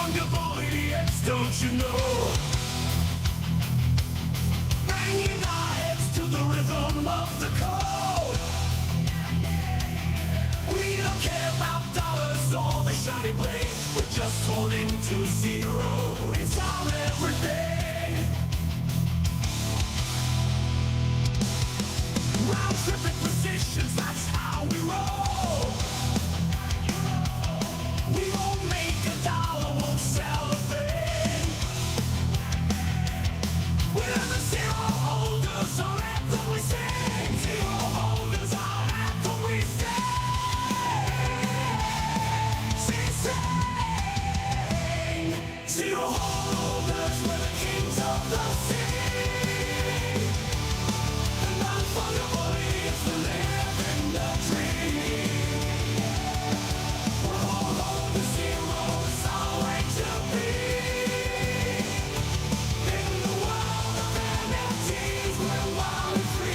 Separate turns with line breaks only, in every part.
Non-fungible idiots, don't you know? Banging our heads to the rhythm of the code. We don't care about dollars or the shiny blade. We're just holding to zero. It's our everything. Round tripping positions, that's how we roll. We won't make $1, won't sell a thing. We're the zero holders, our anthem we sing. Zero holders, our anthem we sing. Zero holders, we're the kings of the sea. The non-fungible is the living the dream. We're all on the zeros, our way to be. In the world of NFTs, we're wild and free.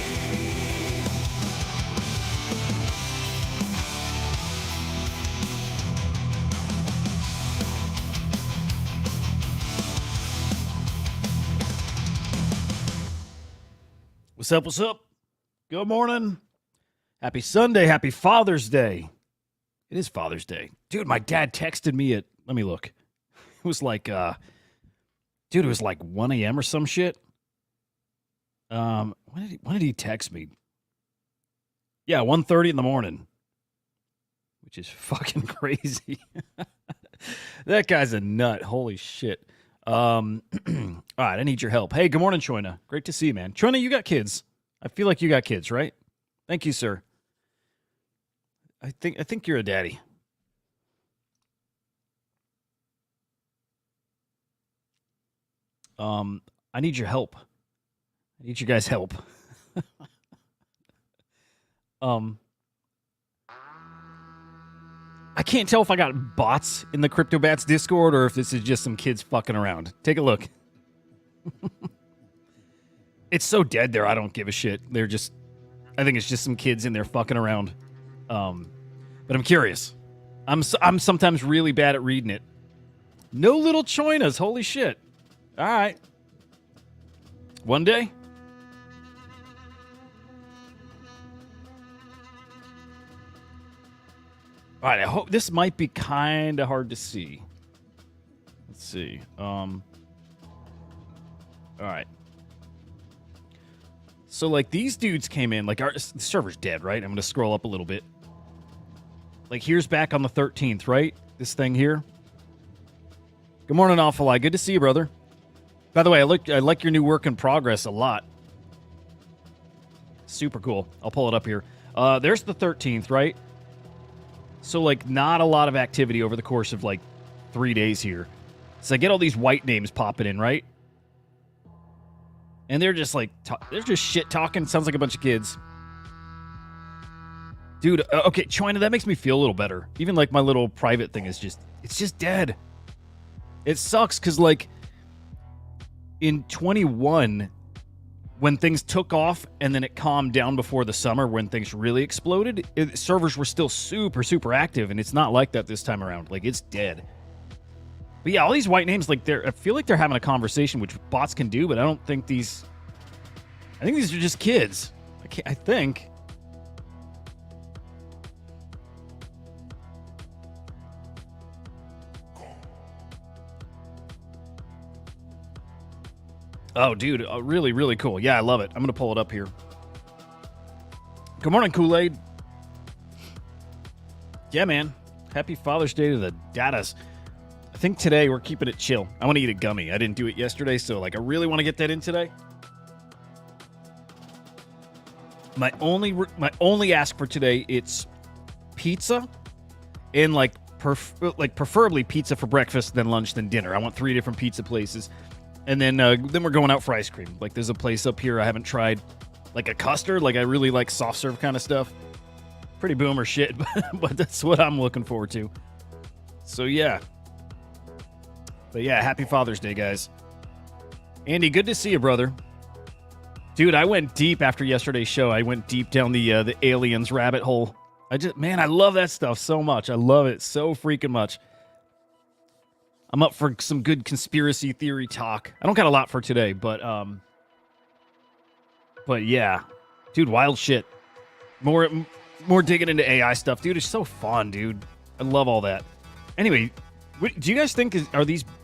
What's up? What's up? Good morning. Happy Sunday. Happy Father's Day. It is Father's Day. Dude, my dad texted me at, let me look. It was like, dude, it was like 1 a.m. or some shit. When did he text me? Yeah, 1:30 in the morning. Which is fucking crazy. That guy's a nut. Holy shit. All right, I need your help. Hey, good morning, Choina. Great to see you, man. Choina, you got kids. I feel like you got kids, right? Thank you, sir. I think you're a daddy. I need your help. I need you guys' help. I can't tell if I got bots in the CryptoBats Discord or if this is just some kids fucking around. Take a look. It's so dead there, I don't give a shit. I think it's just some kids in there fucking around. But I'm curious. I'm sometimes really bad at reading it. No little choinas, holy shit. All right. One day. All right, I hope this might be kind of hard to see. Let's see. All right. So, like, these dudes came in, like, the server's dead, right? I'm going to scroll up a little bit. Like, here's back on the 13th, right? This thing here. Good morning, Awful Eye. Good to see you, brother. By the way, I like your new work in progress a lot. Super cool. I'll pull it up here. There's the 13th, right? So, like, not a lot of activity over the course of, like, 3 days here. So I get all these white names popping in, right? And they're just, like, they're just shit-talking. Sounds like a bunch of kids. Dude, okay, Choina, that makes me feel a little better. Even, like, my little private thing is just, it's just dead. It sucks, because, like, in 21, when things took off and then it calmed down before the summer when things really exploded, servers were still super, super active, and it's not like that this time around. Like, it's dead. But yeah, all these white names, like, I feel like they're having a conversation, which bots can do, but I don't think these... I think these are just kids. I think. Oh, dude, really, really cool. Yeah, I love it. I'm going to pull it up here. Good morning, Kool-Aid. Yeah, man. Happy Father's Day to the datas. I think today we're keeping it chill. I want to eat a gummy. I didn't do it yesterday, so, like, I really want to get that in today. My only ask for today, it's pizza and, like, preferably pizza for breakfast, then lunch, then dinner. I want 3 different pizza places. And then we're going out for ice cream. Like, there's a place up here I haven't tried, like a custard. Like, I really like soft serve kind of stuff. Pretty boomer shit, but that's what I'm looking forward to. So, yeah. But, yeah, happy Father's Day, guys. Andy, good to see you, brother. Dude, I went deep after yesterday's show. I went deep down the aliens rabbit hole. Man, I love that stuff so much. I love it so freaking much. I'm up for some good conspiracy theory talk. I don't got a lot for today, but yeah, dude, wild shit. More digging into AI stuff, dude. It's so fun, dude. I love all that. Anyway, do you guys think is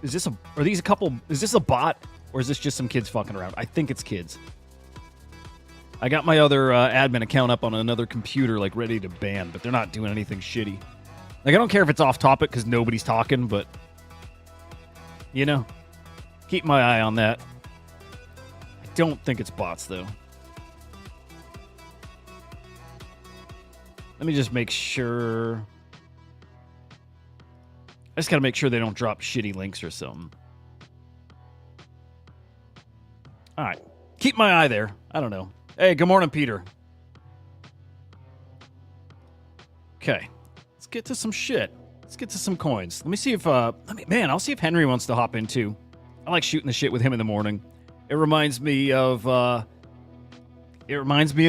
this a bot or is this just some kids fucking around? I think it's kids. I got my other admin account up on another computer, like ready to ban, but they're not doing anything shitty. Like I don't care if it's off topic because nobody's talking, but you know, keep my eye on that. I don't think it's bots though. Let me just make sure. I just got to make sure they don't drop shitty links or something. All right. Keep my eye there. I don't know. Hey, good morning, Peter. Okay. Let's get to some shit. Let's get to some coins. Let me see if, I'll see if Henry wants to hop in too. I like shooting the shit with him in the morning. It reminds me of the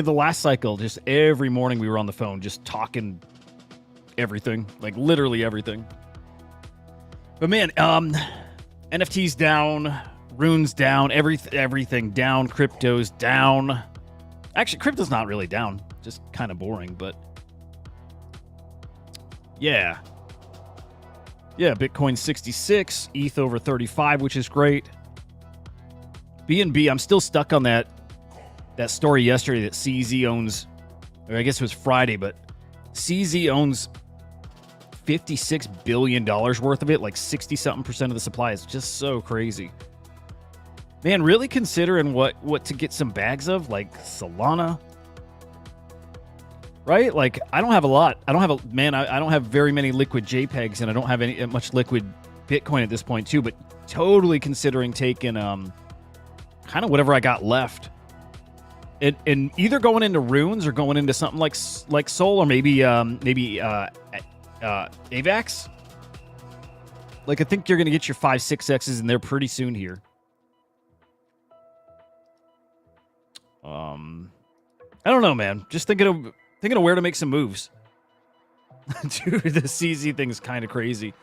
last cycle. Just every morning we were on the phone, just talking everything. Like literally everything. But man, NFTs down, runes down, everything down, crypto's down. Actually, crypto's not really down, just kind of boring, but yeah. Yeah, Bitcoin 66, ETH over 35, which is great. BNB, I'm still stuck on that story yesterday that CZ owns, or I guess it was Friday, but CZ owns $56 billion worth of it, like 60-something% of the supply. Is just so crazy. Man, really considering what to get some bags of, like Solana. Right? Like, I don't have a lot. I don't have very many liquid JPEGs, and I don't have much liquid Bitcoin at this point, too, but totally considering taking kind of whatever I got left. And either going into runes or going into something like Sol or maybe AVAX. Like, I think you're going to get your 5, 6Xs in there pretty soon here. I don't know, man. Just thinking of where to make some moves. Dude, the CZ thing's kind of crazy.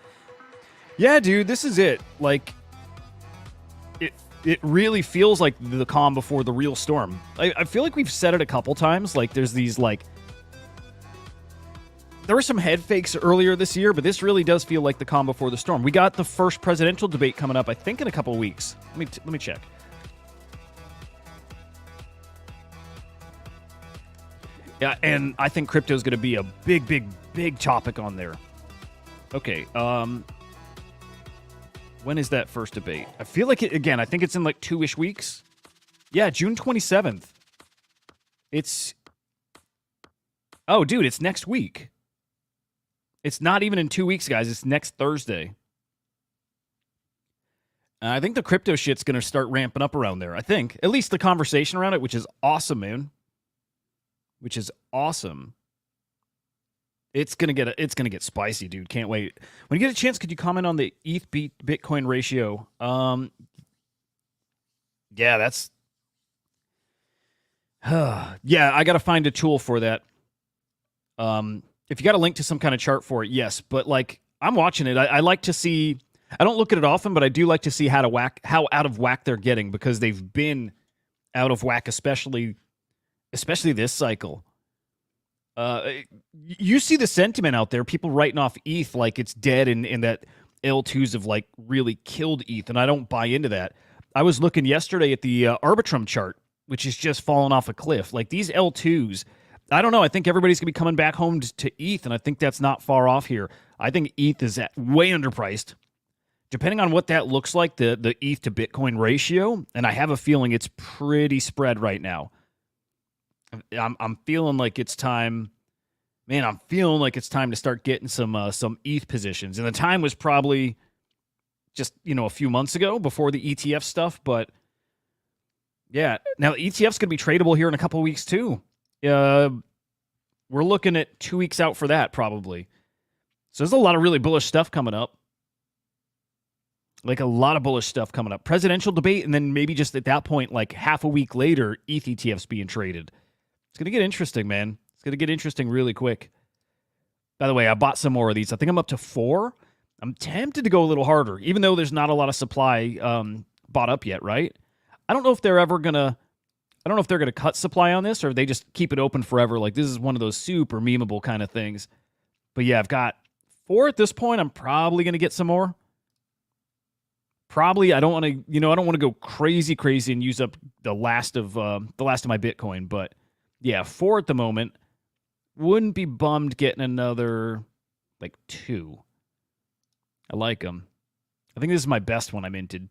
Yeah, dude, this is it. Like, it really feels like the calm before the real storm. I feel like we've said it a couple times. Like, there's these, like... There were some head fakes earlier this year, but this really does feel like the calm before the storm. We got the first presidential debate coming up, I think, in a couple of weeks. Let me check. Yeah, and I think crypto is going to be a big topic on there. Okay, when is that first debate? I feel like I think it's in like 2-ish weeks. Yeah, June 27th. Oh, dude, it's next week. It's not even in 2 weeks, guys. It's next Thursday. I think the crypto shit's going to start ramping up around there. I think. At least the conversation around it, which is awesome, man. Which is awesome. It's gonna get spicy, dude. Can't wait. When you get a chance, could you comment on the ETH Bitcoin ratio? Yeah, that's yeah, I gotta find a tool for that. If you got a link to some kind of chart for it, yes. But like, I'm watching it. I like to see. I don't look at it often, but I do like to see how out of whack they're getting, because they've been out of whack, especially this cycle. You see the sentiment out there, people writing off ETH like it's dead, and that L2s have like really killed ETH, and I don't buy into that. I was looking yesterday at the Arbitrum chart, which is just falling off a cliff. Like, these L2s, I don't know. I think everybody's going to be coming back home to ETH, and I think that's not far off here. I think ETH is way underpriced. Depending on what that looks like, the ETH to Bitcoin ratio, and I have a feeling it's pretty spread right now. I'm feeling like it's time. Man, I'm feeling like it's time to start getting some ETH positions. And the time was probably just, a few months ago before the ETF stuff. But yeah, now the ETF's going to be tradable here in a couple of weeks too. We're looking at 2 weeks out for that probably. So there's a lot of really bullish stuff coming up. Like, a lot of bullish stuff coming up. Presidential debate, and then maybe just at that point, like half a week later, ETH ETFs being traded. It's going to get interesting, man. It's going to get interesting really quick. By the way, I bought some more of these. I think I'm up to 4. I'm tempted to go a little harder, even though there's not a lot of supply bought up yet, right? I don't know if they're ever gonna. I don't know if they're gonna cut supply on this or they just keep it open forever. Like this is one of those super memeable kind of things. But yeah, I've got 4 at this point. I'm probably gonna get some more. Probably, I don't want to. I don't want to go crazy and use up the last of my Bitcoin. But yeah, 4 at the moment. Wouldn't be bummed getting another like 2. I like them. I think this is my best one I minted.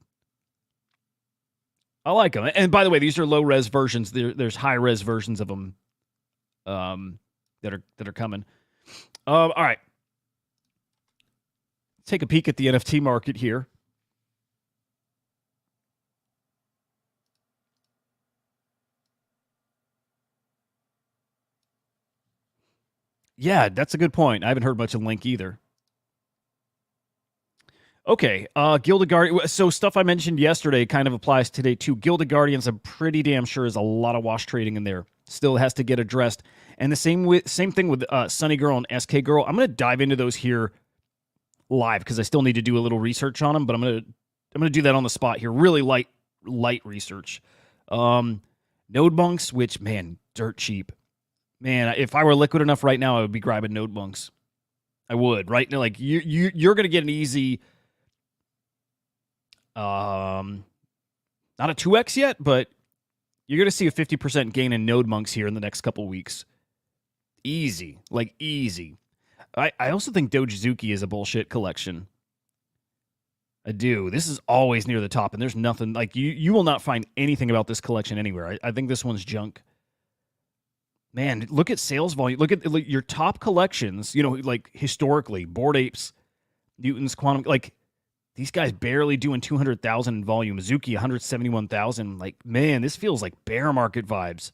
I like them. And by the way, these are low res versions. There's high res versions of them that are coming. All right. Let's take a peek at the NFT market here. Yeah, that's a good point. I haven't heard much of Link either. Okay, Gilded Guardian. So stuff I mentioned yesterday kind of applies today too. Gilded Guardians, I'm pretty damn sure is a lot of wash trading in there. Still has to get addressed. And the same thing with Sunny Girl and SK Girl. I'm going to dive into those here live because I still need to do a little research on them. But I'm gonna do that on the spot here. Really light research. NodeMonkes, which man, dirt cheap. Man, if I were liquid enough right now, I would be grabbing NodeMonkes. I would, right? Like you're gonna get an easy. Not a 2x yet, but you're going to see a 50% gain in NodeMonkes here in the next couple weeks. Easy. Like, easy. I also think Dogezuki is a bullshit collection. I do. This is always near the top, and there's nothing, like, you will not find anything about this collection anywhere. I think this one's junk. Man, look at sales volume. Look at your top collections, like, historically, Bored Apes, Newton's Quantum, like, these guys barely doing 200,000 in volume. Zuki 171,000. Like, man, this feels like bear market vibes.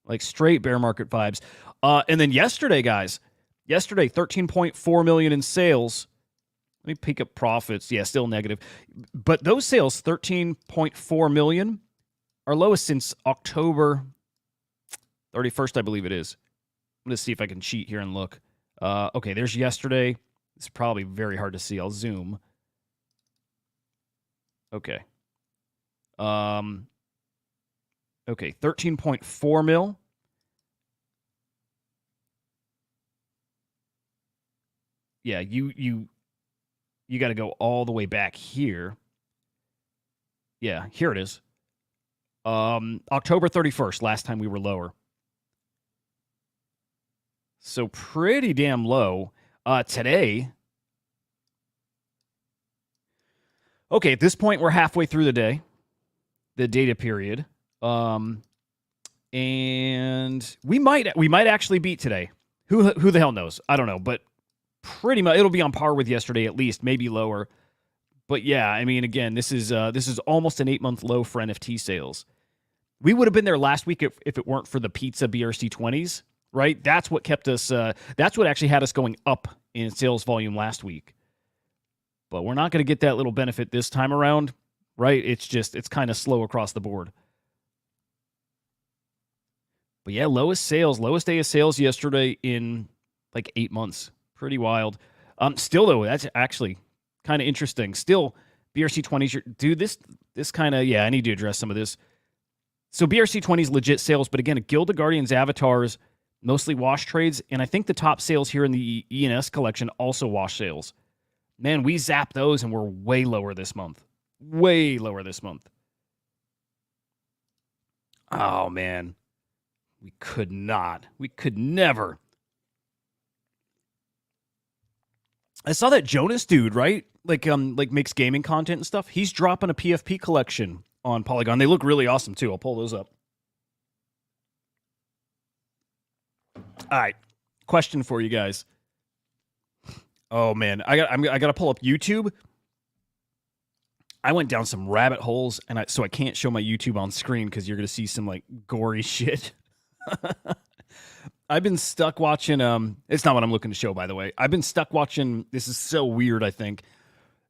Like straight bear market vibes. And then yesterday, guys. Yesterday, 13.4 million in sales. Let me peek up profits. Yeah, still negative. But those sales, 13.4 million, are lowest since October 31st, I believe it is. I'm going to see if I can cheat here and look. Okay, there's yesterday. It's probably very hard to see. I'll zoom. Okay. Okay, 13.4 mil. Yeah, you got to go all the way back here. Yeah, here it is. October 31st, last time we were lower. So pretty damn low. Today, okay, at this point, we're halfway through the day, the data period, and we might actually beat today. Who the hell knows? I don't know, but pretty much it'll be on par with yesterday at least, maybe lower. But yeah, I mean, again, this is almost an 8-month low for NFT sales. We would have been there last week if it weren't for the pizza BRC20s. Right? That's what kept us, that's what actually had us going up in sales volume last week. But we're not going to get that little benefit this time around, right? It's kind of slow across the board. But yeah, lowest day of sales yesterday in like 8 months. Pretty wild. Still, though, that's actually kind of interesting. Still, BRC20s, dude, this kind of, yeah, I need to address some of this. So BRC20s legit sales, but again, Gilded Guardians avatars, mostly wash trades, and I think the top sales here in the ENS collection also wash sales. Man, we zapped those and we're way lower this month. Way lower this month. Oh, man. We could not. We could never. I saw that Jonas dude, right? Like makes gaming content and stuff. He's dropping a PFP collection on Polygon. They look really awesome, too. I'll pull those up. All right, question for you guys. Oh man, I got to pull up YouTube. I went down some rabbit holes, and so I can't show my YouTube on screen because you're gonna see some like gory shit. I've been stuck watching. It's not what I'm looking to show, by the way. I've been stuck watching. This is so weird. I think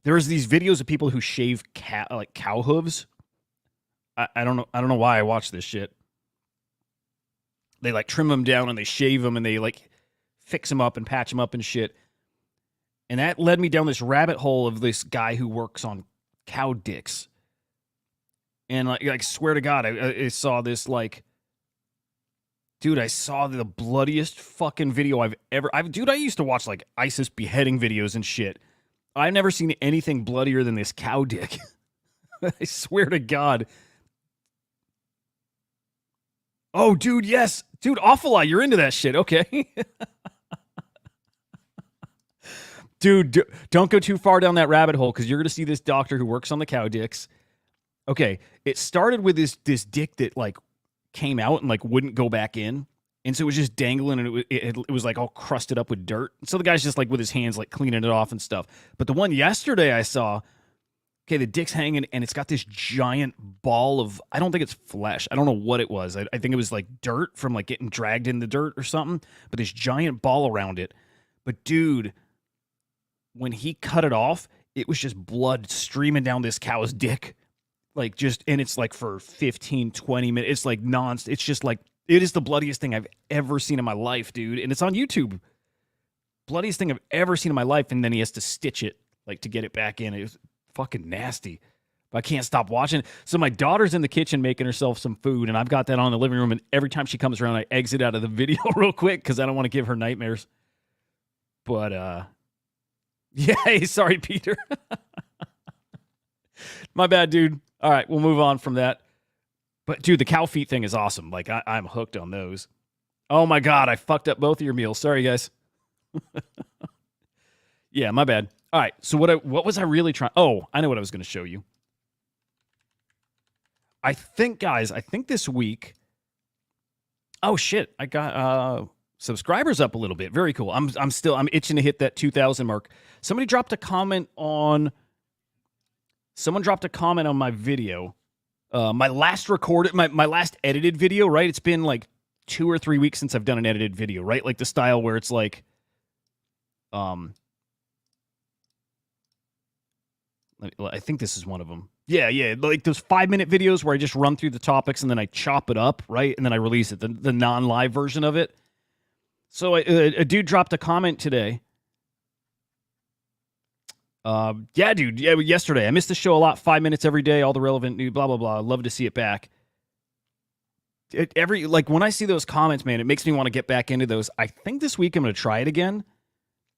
there's these videos of people who shave cow hooves. I don't know why I watch this shit. They like trim them down and they shave them and they like fix them up and patch them up and shit. And that led me down this rabbit hole of this guy who works on cow dicks. And like swear to God, I saw this like, dude, I saw the bloodiest fucking video dude, I used to watch like ISIS beheading videos and shit. I've never seen anything bloodier than this cow dick. I swear to God. Oh, dude, yes. Dude, Awful Eye, you're into that shit. Okay. Dude, don't go too far down that rabbit hole because you're going to see this doctor who works on the cow dicks. Okay, it started with this dick that like came out and like wouldn't go back in. And so it was just dangling and it was like all crusted up with dirt. So the guy's just like with his hands like cleaning it off and stuff. But the one yesterday I saw, okay, the dick's hanging and it's got this giant ball of, I don't think it's flesh. I don't know what it was. I think it was like dirt from like getting dragged in the dirt or something. But this giant ball around it. But dude, when he cut it off, it was just blood streaming down this cow's dick. Like just, and it's like for 15, 20 minutes. It's like it's just like, it is the bloodiest thing I've ever seen in my life, dude. And it's on YouTube. Bloodiest thing I've ever seen in my life. And then he has to stitch it, like to get it back in. It was fucking nasty. But I can't stop watching. So my daughter's in the kitchen making herself some food. And I've got that on in the living room. And every time she comes around, I exit out of the video real quick because I don't want to give her nightmares. But, yeah, hey, sorry, Peter. My bad, dude. All right, we'll move on from that. But, dude, the cow feet thing is awesome. Like, I'm hooked on those. Oh, my God, I fucked up both of your meals. Sorry, guys. Yeah, my bad. All right, so what was I really trying? Oh, I know what I was going to show you. I think, guys, this week. Oh, shit, I got subscribers up a little bit. Very cool. I'm itching to hit that 2,000 mark. Someone dropped a comment on my video. My last recorded, my last edited video, right? It's been like 2 or 3 weeks since I've done an edited video, right? Like the style where it's like, I think this is one of them. Yeah. Like those 5-minute videos where I just run through the topics and then I chop it up, right? And then I release it, the non-live version of it. So a dude dropped a comment today. Yeah, dude. Yeah, yesterday. I missed the show a lot. 5 minutes every day, all the relevant news, blah, blah, blah. Love to see it back. When I see those comments, man, it makes me want to get back into those. I think this week I'm going to try it again.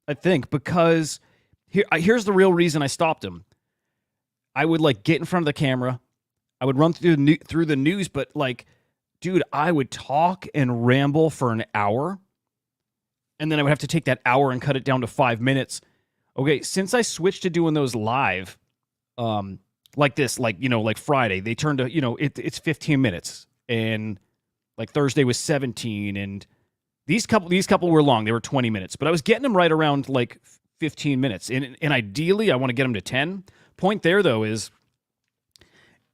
I think because here's the real reason I stopped him. I would like get in front of the camera. I would run through the news, but like, dude, I would talk and ramble for an hour. And then I would have to take that hour and cut it down to 5 minutes. Okay, since I switched to doing those live, like this, like, you know, like Friday, they turned to, you know, it's 15 minutes. And like Thursday was 17. And these couple were long. They were 20 minutes. But I was getting them right around like 15 minutes. And ideally, I want to get them to 10. Point there, though, is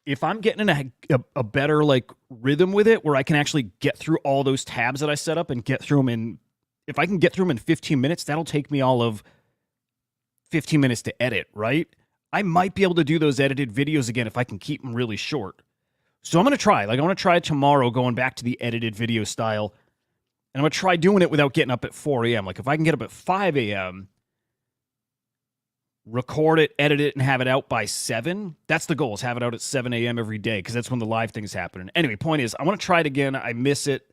if I'm getting in a better like rhythm with it, where I can actually get through all those tabs that I set up and get through them in, if I can get through them in 15 minutes, that'll take me all of 15 minutes to edit, right? I might be able to do those edited videos again if I can keep them really short. So I'm going to try. Like, I want to try tomorrow going back to the edited video style. And I'm going to try doing it without getting up at 4 a.m. Like, if I can get up at 5 a.m., record it, edit it, and have it out by 7. That's the goal, is have it out at 7 a.m. every day, because that's when the live thing is happening. Anyway, point is, I want to try it again. I miss it.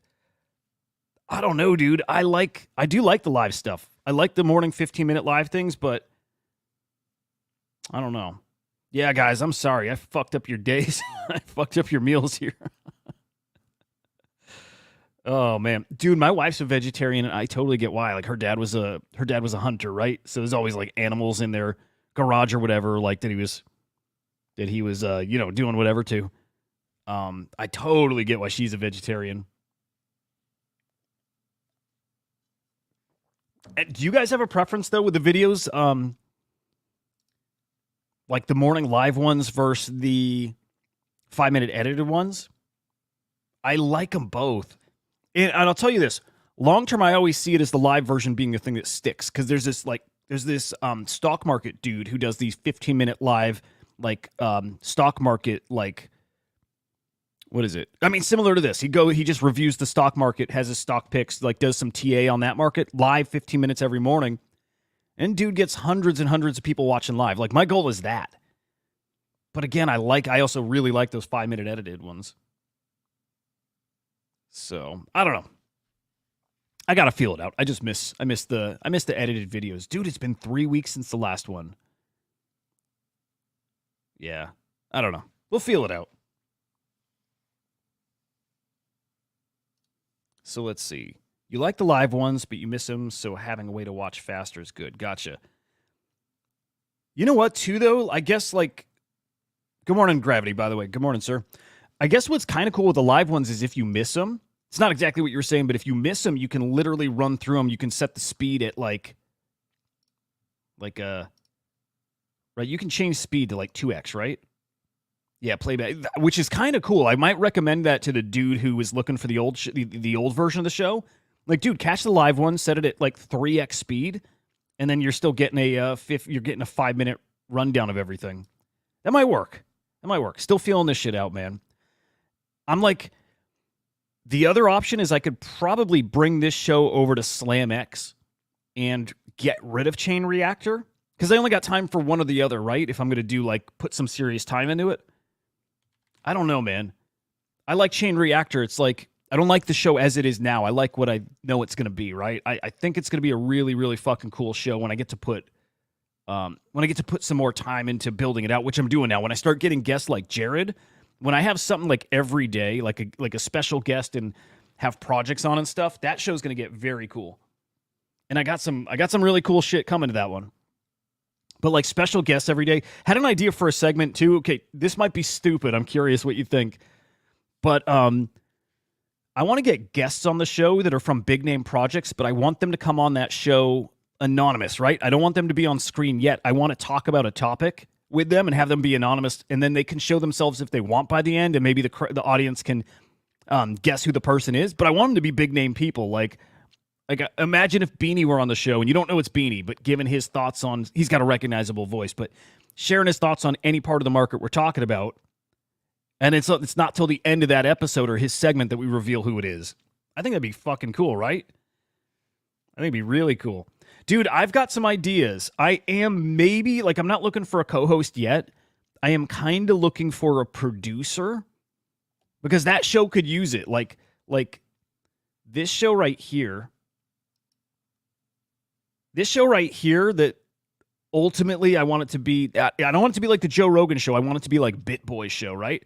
I don't know, dude. I do like the live stuff. I like the morning 15-minute live things, but I don't know. Yeah, guys, I'm sorry. I fucked up your days. I fucked up your meals here. Oh, man. Dude, my wife's a vegetarian, and I totally get why. Like, her dad was a hunter, right? So there's always, like, animals in their garage or whatever, like, that he was you know, doing whatever to. I totally get why she's a vegetarian. Do you guys have a preference, though, with the videos? Like the morning live ones versus the 5-minute edited ones? I like them both. And I'll tell you this. Long term, I always see it as the live version being the thing that sticks. Because there's this stock market dude who does these 15-minute live, like, stock market, like, what is it? I mean, similar to this. He just reviews the stock market, has his stock picks, like does some TA on that market, live 15 minutes every morning. And dude gets hundreds and hundreds of people watching live. Like, my goal is that. But again, I also really like those 5-minute edited ones. So, I don't know. I gotta feel it out. I miss the edited videos. Dude, it's been 3 weeks since the last one. Yeah. I don't know. We'll feel it out. So let's see. You like the live ones, but you miss them, so having a way to watch faster is good. Gotcha. You know what, too, though? I guess, like... Good morning, Gravity, by the way. Good morning, sir. I guess what's kind of cool with the live ones is if you miss them, it's not exactly what you were saying, but if you miss them, you can literally run through them. You can set the speed at, right, you can change speed to, 2x, right? Yeah, playback, which is kind of cool. I might recommend that to the dude who was looking for the old the old version of the show. Like, dude, catch the live one, set it at 3x speed, and then you're still getting a 5-minute rundown of everything. That might work. Still feeling this shit out, man. I'm like, the other option is I could probably bring this show over to SlamX and get rid of Chain Reactor, because I only got time for one or the other, right? If I'm going to do put some serious time into it. I don't know, man. I like Chain Reactor. It's like, I don't like the show as it is now. I like what I know it's going to be, right? I think it's going to be a really, really fucking cool show when I get to put some more time into building it out, which I'm doing now. When I start getting guests like Jared, when I have something every day, like a special guest and have projects on and stuff, that show's going to get very cool. And I got some really cool shit coming to that one. But special guests every day. Had an idea for a segment too. Okay, this might be stupid. I'm curious what you think. But I want to get guests on the show that are from big name projects, but I want them to come on that show anonymous, right? I don't want them to be on screen yet. I want to talk about a topic with them and have them be anonymous, and then they can show themselves if they want by the end, and maybe the audience can guess who the person is. But I want them to be big name people. Like imagine if Beanie were on the show, and you don't know it's Beanie, but given his thoughts on, he's got a recognizable voice, but sharing his thoughts on any part of the market we're talking about, and it's not till the end of that episode or his segment that we reveal who it is. I think that'd be fucking cool, right? I think it'd be really cool. Dude, I've got some ideas. I am maybe, I'm not looking for a co-host yet. I am kind of looking for a producer, because that show could use it. Like this show right here. This show right here that ultimately I want it to be, I don't want it to be like the Joe Rogan show. I want it to be like BitBoy's show, right?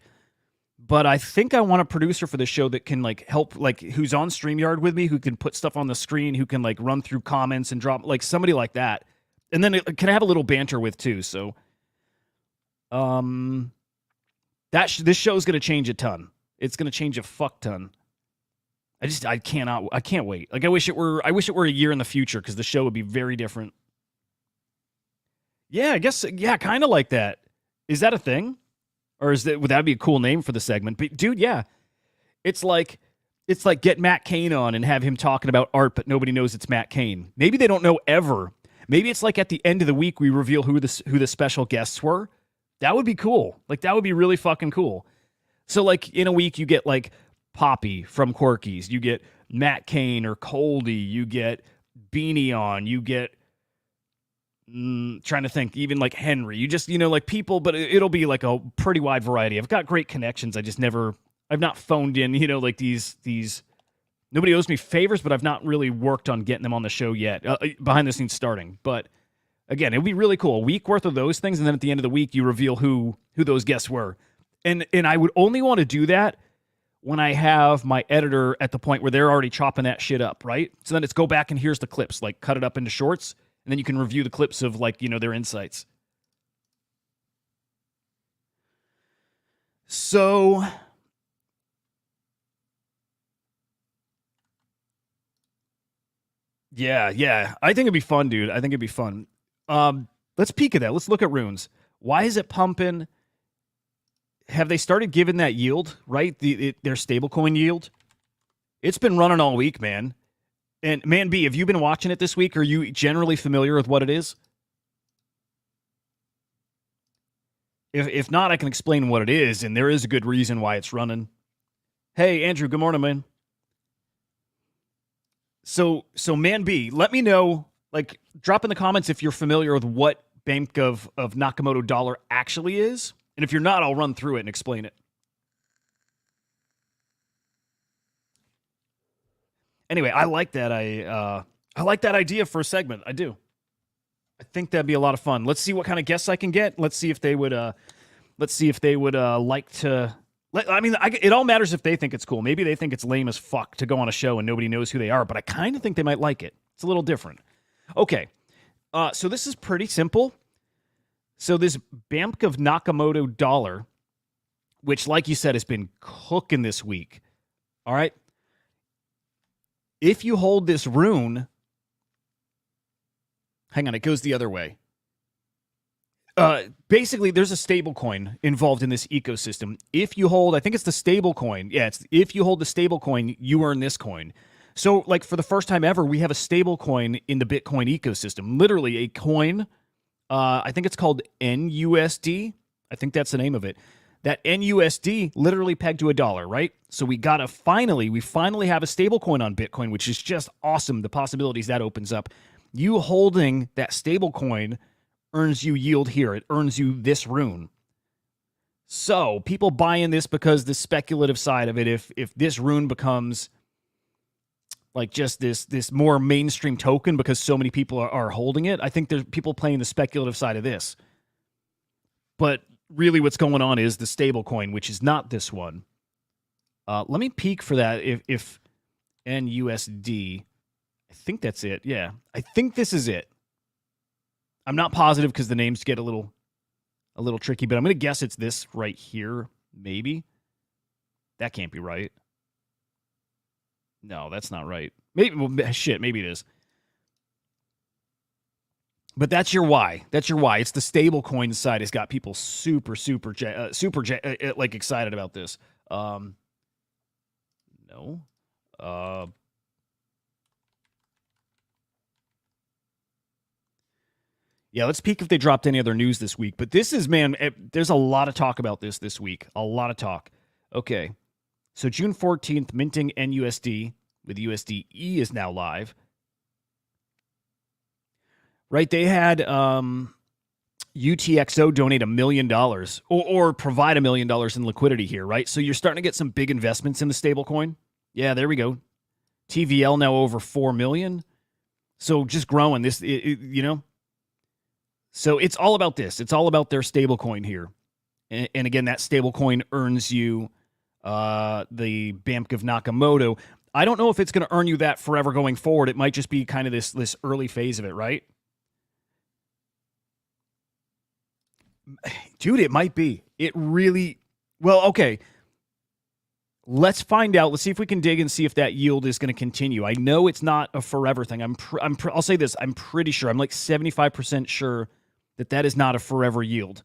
But I think I want a producer for this show that can help, who's on StreamYard with me, who can put stuff on the screen, who can run through comments and drop, somebody like that. And then it can have a little banter with too. So, this show is going to change a ton. It's going to change a fuck ton. I can't wait. I wish it were a year in the future, because the show would be very different. Yeah, I guess, kind of like that. Is that a thing? Or would that be a cool name for the segment? But dude, yeah. It's like get Matt Cain on and have him talking about art, but nobody knows it's Matt Cain. Maybe they don't know ever. Maybe it's at the end of the week we reveal who the special guests were. That would be cool. That would be really fucking cool. So in a week you get Poppy from Quirkies, you get Matt Cain or Coldy, you get Beanie on, you get trying to think, even Henry, you just people, but it'll be a pretty wide variety. I've got great connections. I've not phoned in, these nobody owes me favors, but I've not really worked on getting them on the show yet, behind the scenes starting. But again, it would be really cool. A week worth of those things, and then at the end of the week you reveal who those guests were. And I would only want to do that when I have my editor at the point where they're already chopping that shit up, right? So then it's go back and here's the clips, cut it up into shorts, and then you can review the clips of their insights. So yeah. I think it'd be fun, dude. I think it'd be fun. Let's peek at that. Let's look at runes. Why is it pumping? Have they started giving that yield, right? Their stablecoin yield? It's been running all week, man. And Man B, have you been watching it this week? Are you generally familiar with what it is? If not, I can explain what it is, and there is a good reason why it's running. Hey, Andrew, good morning, man. So Man B, let me know Like, drop in the comments if you're familiar with what Bank of Nakamoto dollar actually is. And if you're not, I'll run through it and explain it. Anyway, I like that. I like that idea for a segment. I do. I think that'd be a lot of fun. Let's see what kind of guests I can get. Let's see if they would. Like to. It all matters if they think it's cool. Maybe they think it's lame as fuck to go on a show and nobody knows who they are. But I kind of think they might like it. It's a little different. Okay, so this is pretty simple. So this Bank of Nakamoto dollar, which, like you said, has been cooking this week. All right. If you hold this rune, hang on, it goes the other way. Basically, there's a stable coin involved in this ecosystem. If you hold, I think it's the stable coin. Yeah, if you hold the stable coin, you earn this coin. So, like, for the first time ever, we have a stable coin in the Bitcoin ecosystem. Literally a coin. I think it's called NUSD. I think that's the name of it. That NUSD literally pegged to $1, right? So we finally have a stable coin on Bitcoin, which is just awesome. The possibilities that opens up. You holding that stable coin earns you yield here. It earns you this rune. So people buy in this because the speculative side of it, if this rune becomes like just this more mainstream token because so many people are holding it, I think there's people playing the speculative side of this. But really what's going on is the stable coin, which is not this one. Let me peek for that if NUSD. I think that's it. Yeah, I think this is it. I'm not positive because the names get a little tricky, but I'm going to guess it's this right here, maybe. That can't be right. No, that's not right. Maybe, well, shit, maybe it is. But that's your why. That's your why. It's the stable coin side has got people super like excited about this. No. Yeah, let's peek if they dropped any other news this week. But this is, man, there's a lot of talk about this week. A lot of talk. Okay. So June 14th, minting NUSD with USDE is now live. Right, they had UTXO donate $1 million or provide $1 million in liquidity here, right? So you're starting to get some big investments in the stablecoin. Yeah, there we go. TVL now over 4 million. So just growing this, you know. So it's all about this. It's all about their stablecoin here. And again, that stablecoin earns you the Bank of Nakamoto. I don't know if it's going to earn you that forever going forward. It might just be kind of this early phase of it, right? Dude, it might be. It really... Well, okay. Let's find out. Let's see if we can dig and see if that yield is going to continue. I know it's not a forever thing. I'll say this. I'm pretty sure. I'm like 75% sure that is not a forever yield.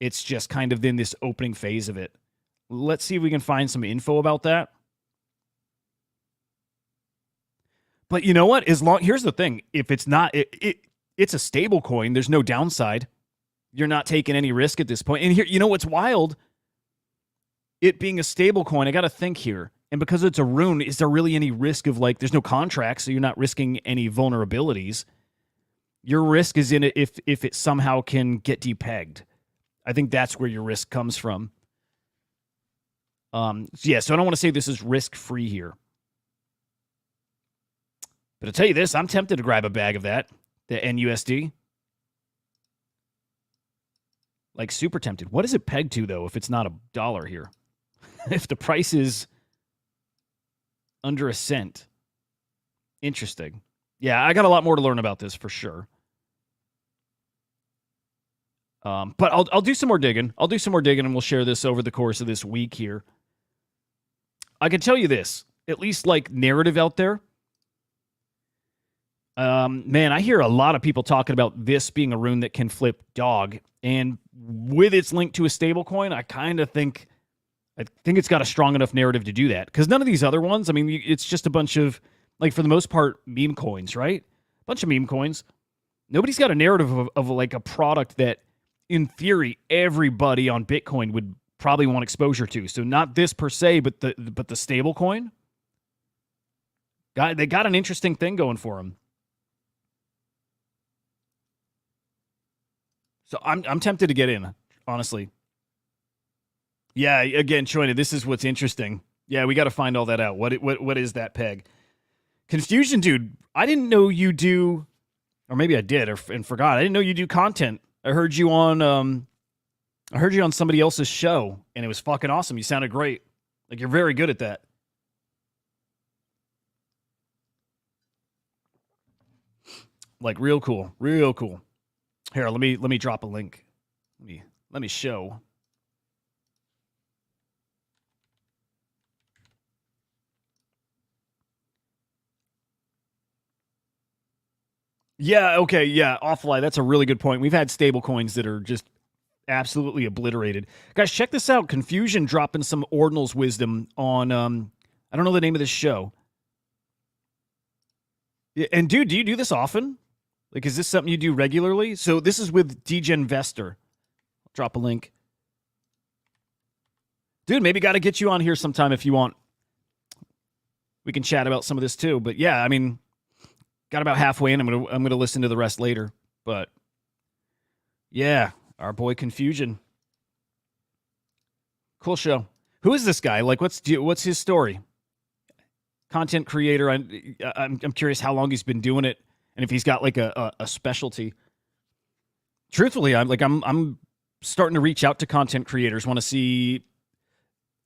It's just kind of in this opening phase of it. Let's see if we can find some info about that. But you know what? Here's the thing. If it's not... it's a stable coin. There's no downside. You're not taking any risk at this point. And here, you know what's wild? It being a stable coin, I got to think here. And because it's a rune, is there really any risk of, like, there's no contract, so you're not risking any vulnerabilities. Your risk is in it if it somehow can get depegged. I think that's where your risk comes from. Yeah, so I don't want to say this is risk-free here. But I'll tell you this, I'm tempted to grab a bag of that, the NUSD. Like, super tempted. What is it pegged to, though, if it's not $1 here? If the price is under a cent. Interesting. Yeah, I got a lot more to learn about this for sure. But I'll do some more digging. I'll do some more digging, and we'll share this over the course of this week here. I can tell you this, at least, like, narrative out there. Man, I hear a lot of people talking about this being a rune that can flip dog. And with its link to a stablecoin, I think it's got a strong enough narrative to do that. Because none of these other ones, I mean, it's just a bunch of, like, for the most part, meme coins, right? A bunch of meme coins. Nobody's got a narrative of like a product that, in theory, everybody on Bitcoin would probably want exposure to. So not this per se, but the stablecoin. They got an interesting thing going for them. So I'm tempted to get in, honestly. Yeah, again, Choina, this is what's interesting. Yeah, we got to find all that out. What is that peg? Confusion, dude. I didn't know you do, or maybe I did, and forgot. I didn't know you do content. I heard you on somebody else's show, and it was fucking awesome. You sounded great. Like you're very good at that. Like real cool, real cool. Here, let me drop a link. Let me show. Yeah, okay, yeah, offline. That's a really good point. We've had stable coins that are just absolutely obliterated. Guys, check this out. Confusion dropping some ordinals wisdom on I don't know the name of this show. Yeah, and dude, do you do this often? Like, is this something you do regularly? So this is with Degenvestor. I'll drop a link. Dude, maybe got to get you on here sometime if you want. We can chat about some of this too. But yeah, I mean, got about halfway in. I'm gonna listen to the rest later. But yeah, our boy Confusion. Cool show. Who is this guy? Like, what's his story? Content creator. I'm curious how long he's been doing it, and if he's got like a specialty. Truthfully, I'm starting to reach out to content creators. Want to see,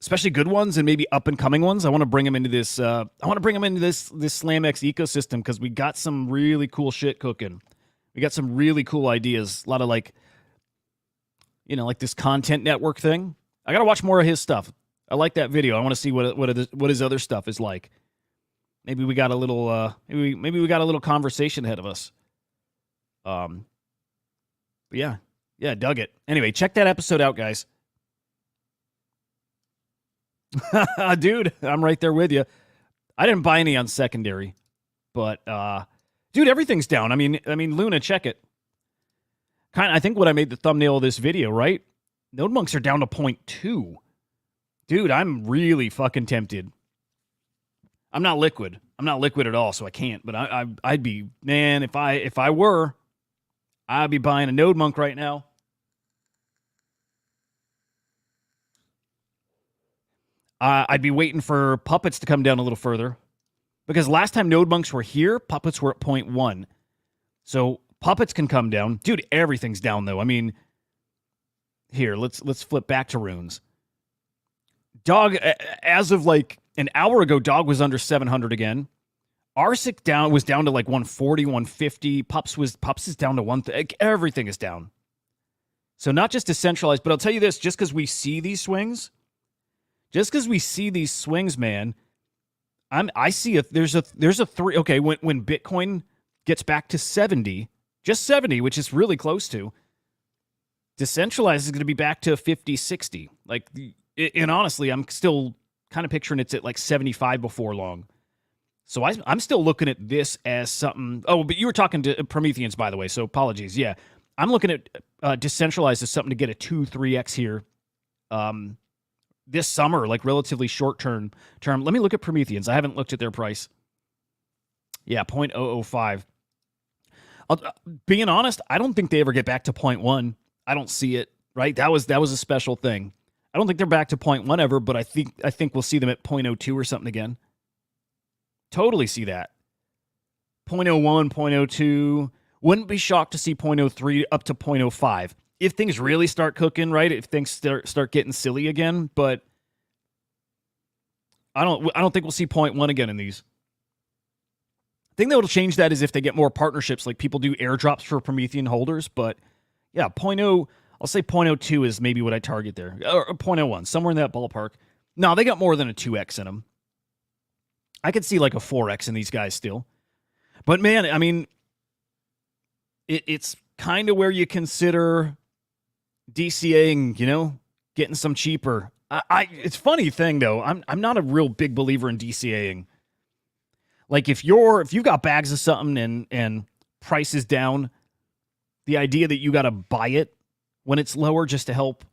especially good ones and maybe up and coming ones. I want to bring them into this. I want to bring them into this SlamX ecosystem because we got some really cool shit cooking. We got some really cool ideas. A lot of like, like this content network thing. I got to watch more of his stuff. I like that video. I want to see what his other stuff is like. Maybe we got a little maybe we got a little conversation ahead of us. But yeah, dug it. Anyway, check that episode out, guys. Dude, I'm right there with you. I didn't buy any on secondary, but dude, everything's down. I mean, Luna, check it. I think what I made the thumbnail of this video, right? NodeMonkes are down to 0.2. Dude, I'm really fucking tempted. I'm not liquid. I'm not liquid at all, so I can't. But I'd be, man, if I were, I'd be buying a NodeMonk right now. I'd be waiting for puppets to come down a little further, because last time NodeMonkes were here, puppets were at 0.1. So puppets can come down, dude. Everything's down though. I mean, here let's flip back to runes. Dog, as of like an hour ago, Dog was under 700 again. Arsic was down to like 140, 150. Pups is down to 1. Everything is down. So not just decentralized, but I'll tell you this: just because we see these swings, man, I see there's a 3. Okay, when Bitcoin gets back to 70, just 70, which is really close to, decentralized is going to be back to 50, 60. Like, and honestly, I'm still kind of picturing it's at like 75 before long. So I'm still looking at this as something. Oh, but you were talking to Prometheans, by the way, so apologies. Yeah, I'm looking at decentralized as something to get a 2-3x here this summer, like relatively short term. Let me look at Prometheans. I haven't looked at their price. Yeah, 0.005. Being honest, I don't think they ever get back to 0.1. I don't see it, right? That was a special thing. I don't think they're back to 0.1 ever, but I think we'll see them at 0.02 or something again. Totally see that. 0.01, 0.02. Wouldn't be shocked to see 0.03 up to 0.05 if things really start cooking, right? If things start getting silly again, but I don't think we'll see 0.1 again in these. I think that will change that is if they get more partnerships, like people do airdrops for Promethean holders, but yeah, 0.0, I'll say 0.02 is maybe what I target there. Or 0.01, somewhere in that ballpark. No, they got more than a 2x in them. I could see like a 4x in these guys still. But man, I mean, it's kind of where you consider DCAing, getting some cheaper. It's funny thing though. I'm not a real big believer in DCAing. Like if you've got bags of something and price is down, the idea that you got to buy it when it's lower just to help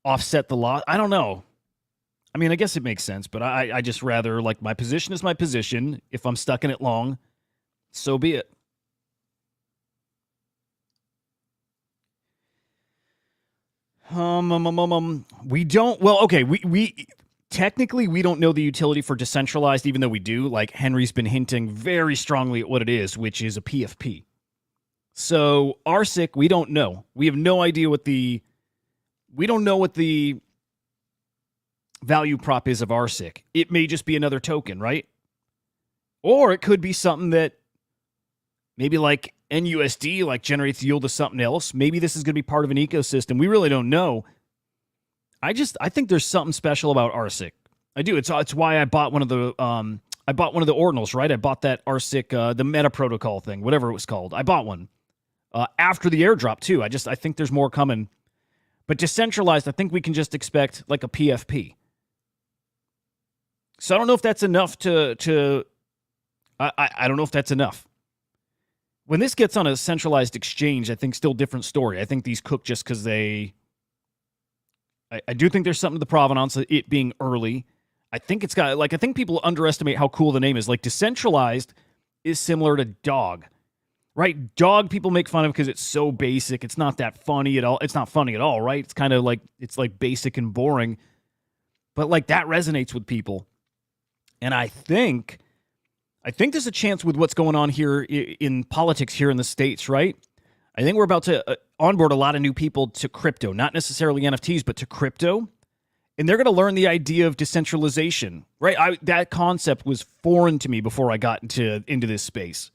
offset the loss, I don't know. I mean, I guess it makes sense, but I just rather, like, my position is my position. If I'm stuck in it long, so be it. We don't. Well, okay. We technically we don't know the utility for decentralized, even though we do. Like Henry's been hinting very strongly at what it is, which is a PFP. So RSIC, we don't know. We have no idea what the. We don't know what the value prop is of RSIC. It may just be another token, right? Or it could be something that maybe like NUSD like generates yield to something else. Maybe this is going to be part of an ecosystem. We really don't know. I think there's something special about RSIC. I do. It's why I bought one of the ordinals, right? I bought that RSIC, the meta protocol thing, whatever it was called. I bought one after the airdrop too. I think there's more coming. But decentralized, I think we can just expect like a PFP. So I don't know if that's enough to I don't know if that's enough. When this gets on a centralized exchange, I think still different story. I think these cook just because they... I do think there's something to the provenance of it being early. I think it's got... Like, I think people underestimate how cool the name is. Like, decentralized is similar to dog. Right? Dog people make fun of because it's so basic. It's not that funny at all. It's not funny at all, right? It's kind of like... It's like basic and boring. But, like, that resonates with people. And I think there's a chance with what's going on here in politics here in the States, right? I think we're about to onboard a lot of new people to crypto, not necessarily NFTs, but to crypto. And they're going to learn the idea of decentralization, right? That concept was foreign to me before I got into this space.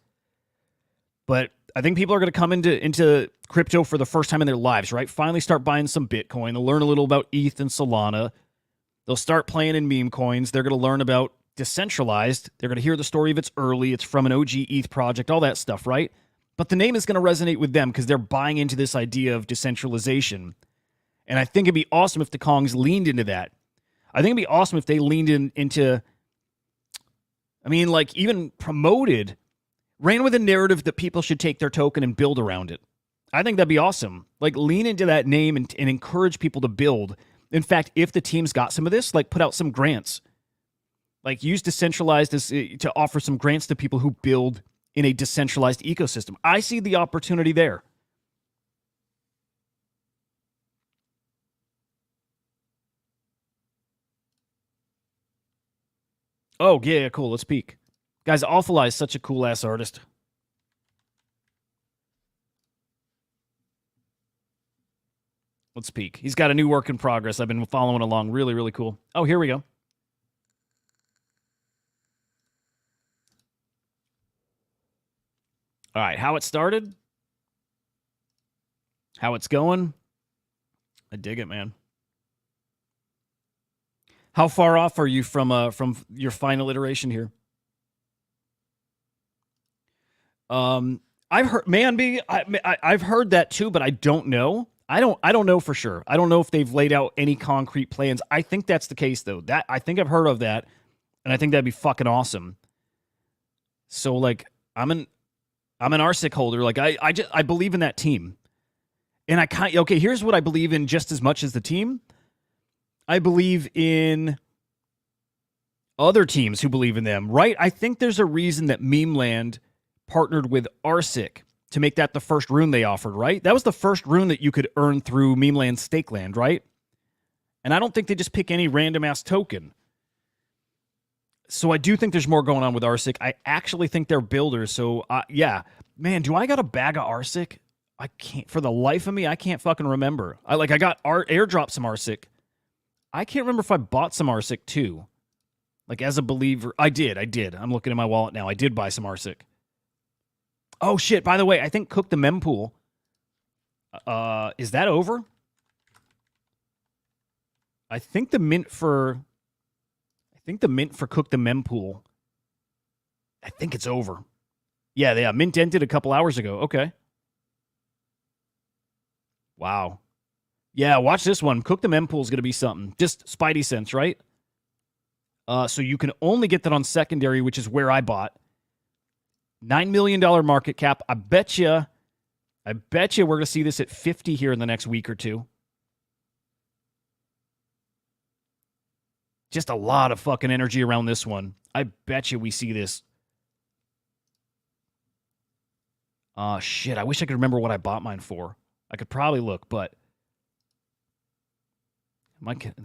But I think people are going to come into crypto for the first time in their lives, right? Finally start buying some Bitcoin. They'll learn a little about ETH and Solana. They'll start playing in meme coins. They're going to learn about decentralized. They're going to hear the story of it's early. It's from an OG ETH project, all that stuff, right? But the name is going to resonate with them because they're buying into this idea of decentralization. And I think it'd be awesome if the Kongs leaned into that. I think it'd be awesome if they leaned into, I mean, like even promoted, ran with a narrative that people should take their token and build around it. I think that'd be awesome. Like lean into that name and encourage people to build. In fact, if the team's got some of this, like put out some grants. Like use decentralized to offer some grants to people who build in a decentralized ecosystem. I see the opportunity there. Oh, yeah, cool. Let's peek. Guys, Awful Eye is such a cool-ass artist. Let's peek. He's got a new work in progress. I've been following along. Really, really cool. Oh, here we go. All right, how it started, how it's going. I dig it, man. How far off are you from your final iteration here? I've heard Manby. I've heard that too, but I don't know. I don't know for sure. I don't know if they've laid out any concrete plans. I think that's the case though. That I think I've heard of that, and I think that'd be fucking awesome. So like, I'm an RSIC holder. Like I believe in that team. And okay, here's what I believe in just as much as the team. I believe in other teams who believe in them, right? I think there's a reason that Memeland partnered with RSIC to make that the first rune they offered, right? That was the first rune that you could earn through Memeland Stakeland, right? And I don't think they just pick any random-ass token. So I do think there's more going on with RSIC. I actually think they're builders. So, yeah. Man, do I got a bag of RSIC? I can't, for the life of me, I can't fucking remember. I got airdrop some RSIC. I can't remember if I bought some RSIC too. Like as a believer, I did. I'm looking at my wallet now. I did buy some RSIC. Oh shit! By the way, I think Cook the Mempool. Is that over? I think the mint for Cook the Mempool. I think it's over. Yeah, mint ended a couple hours ago. Okay. Wow. Yeah, watch this one. Cook the Mempool is going to be something. Just Spidey sense, right? So you can only get that on secondary, which is where I bought. $9 million market cap. I bet you we're going to see this at 50 here in the next week or two. Just a lot of fucking energy around this one. I bet you we see this. Shit, I wish I could remember what I bought mine for. I could probably look, but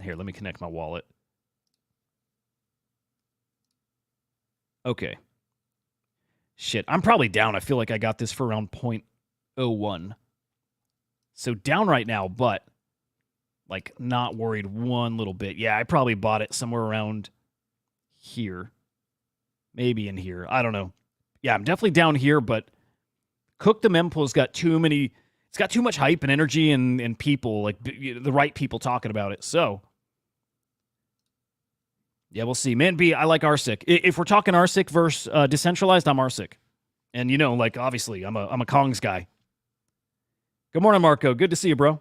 Here, let me connect my wallet. Okay. Shit, I'm probably down. I feel like I got this for around 0.01. So down right now, but like not worried one little bit. Yeah, I probably bought it somewhere around here. Maybe in here. I don't know. Yeah, I'm definitely down here, but Cook the Mempool's got too many. It's got too much hype and energy and people, like the right people talking about it. So, yeah, we'll see. Man B, I like RSIC. If we're talking RSIC versus decentralized, I'm RSIC. And, you know, like, obviously, I'm a Kongs guy. Good morning, Marco. Good to see you, bro.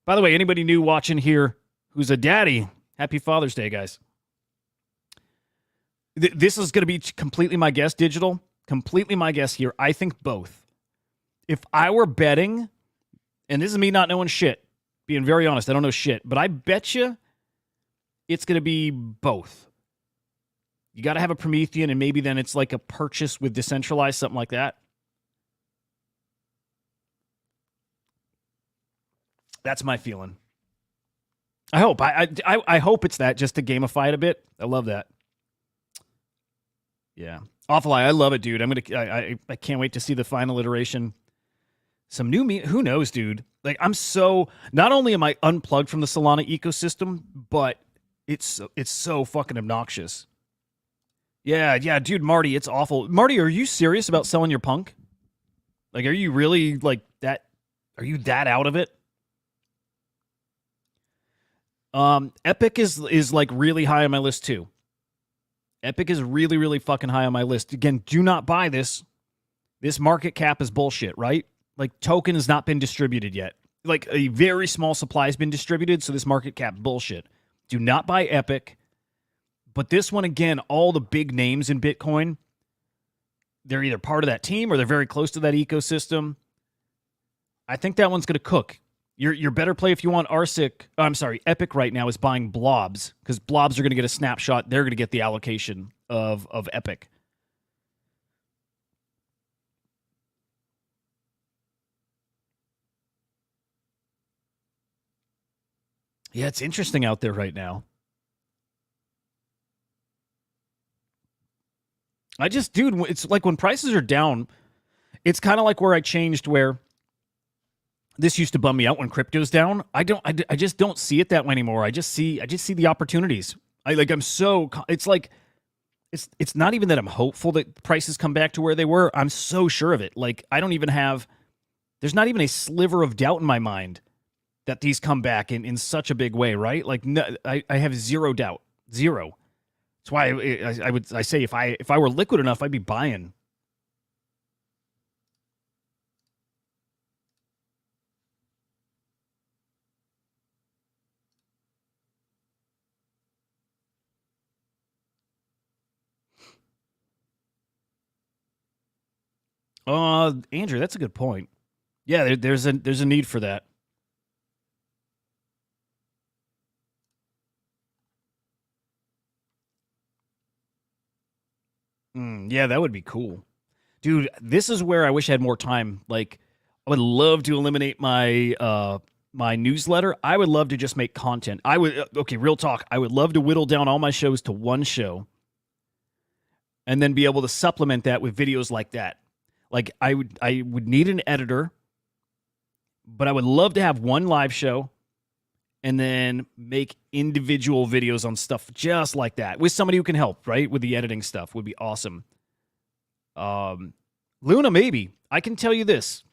By the way, anybody new watching here who's a daddy, happy Father's Day, guys. This is going to be completely my guess, digital. Completely my guess here. I think both. If I were betting, and this is me not knowing shit, being very honest, I don't know shit, but I bet you it's going to be both. You got to have a Promethean, and maybe then it's like a purchase with decentralized, something like that. That's my feeling. I hope. I hope it's that, just to gamify it a bit. I love that. Yeah. Awful Eye, I love it, dude. I can't wait to see the final iteration. Some new who knows, dude? Like, I'm so, not only am I unplugged from the Solana ecosystem, but it's so fucking obnoxious. Yeah, dude, Marty, it's awful. Marty, are you serious about selling your punk? Like, are you really like that? Are you that out of it? Epic is like really high on my list too. Epic is really, really fucking high on my list. Again, do not buy this. This market cap is bullshit, right? Like, token has not been distributed yet. Like, a very small supply has been distributed, so this market cap bullshit. Do not buy Epic. But this one, again, all the big names in Bitcoin, they're either part of that team or they're very close to that ecosystem. I think that one's going to cook. Your better play if you want Epic right now is buying blobs, because blobs are going to get a snapshot. They're going to get the allocation of Epic. Yeah, it's interesting out there right now. Dude, it's like when prices are down, it's kind of like where I changed where this used to bum me out when crypto's down. I just don't see it that way anymore. I just see the opportunities. It's like, it's not even that I'm hopeful that prices come back to where they were. I'm so sure of it. Like, there's not even a sliver of doubt in my mind that these come back in such a big way, right? Like, no, I have zero doubt. Zero. That's why I say if I were liquid enough, I'd be buying. Andrew, that's a good point. Yeah, there's a need for that. Yeah, that would be cool. Dude, this is where I wish I had more time. Like, I would love to eliminate my my newsletter. I would love to just make content. Okay, real talk. I would love to whittle down all my shows to one show and then be able to supplement that with videos like that. Like, I would need an editor, but I would love to have one live show and then make individual videos on stuff just like that with somebody who can help, right? With the editing stuff would be awesome. Luna, maybe. I can tell you this.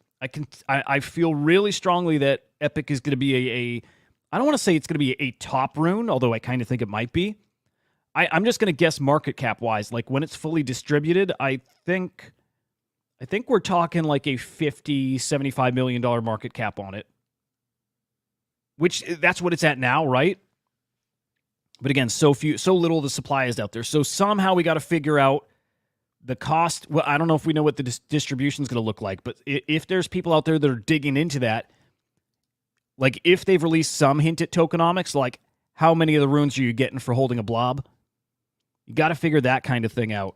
I feel really strongly that Epic is going to be I don't want to say it's going to be a top rune, although I kind of think it might be. I'm just going to guess market cap wise. Like, when it's fully distributed, I think we're talking like a $50-75 million market cap on it. Which, that's what it's at now, right? But again, so little of the supply is out there. So somehow we got to figure out the cost. Well, I don't know if we know what the distribution is going to look like, but if there's people out there that are digging into that, like if they've released some hint at tokenomics, like how many of the runes are you getting for holding a blob? You got to figure that kind of thing out.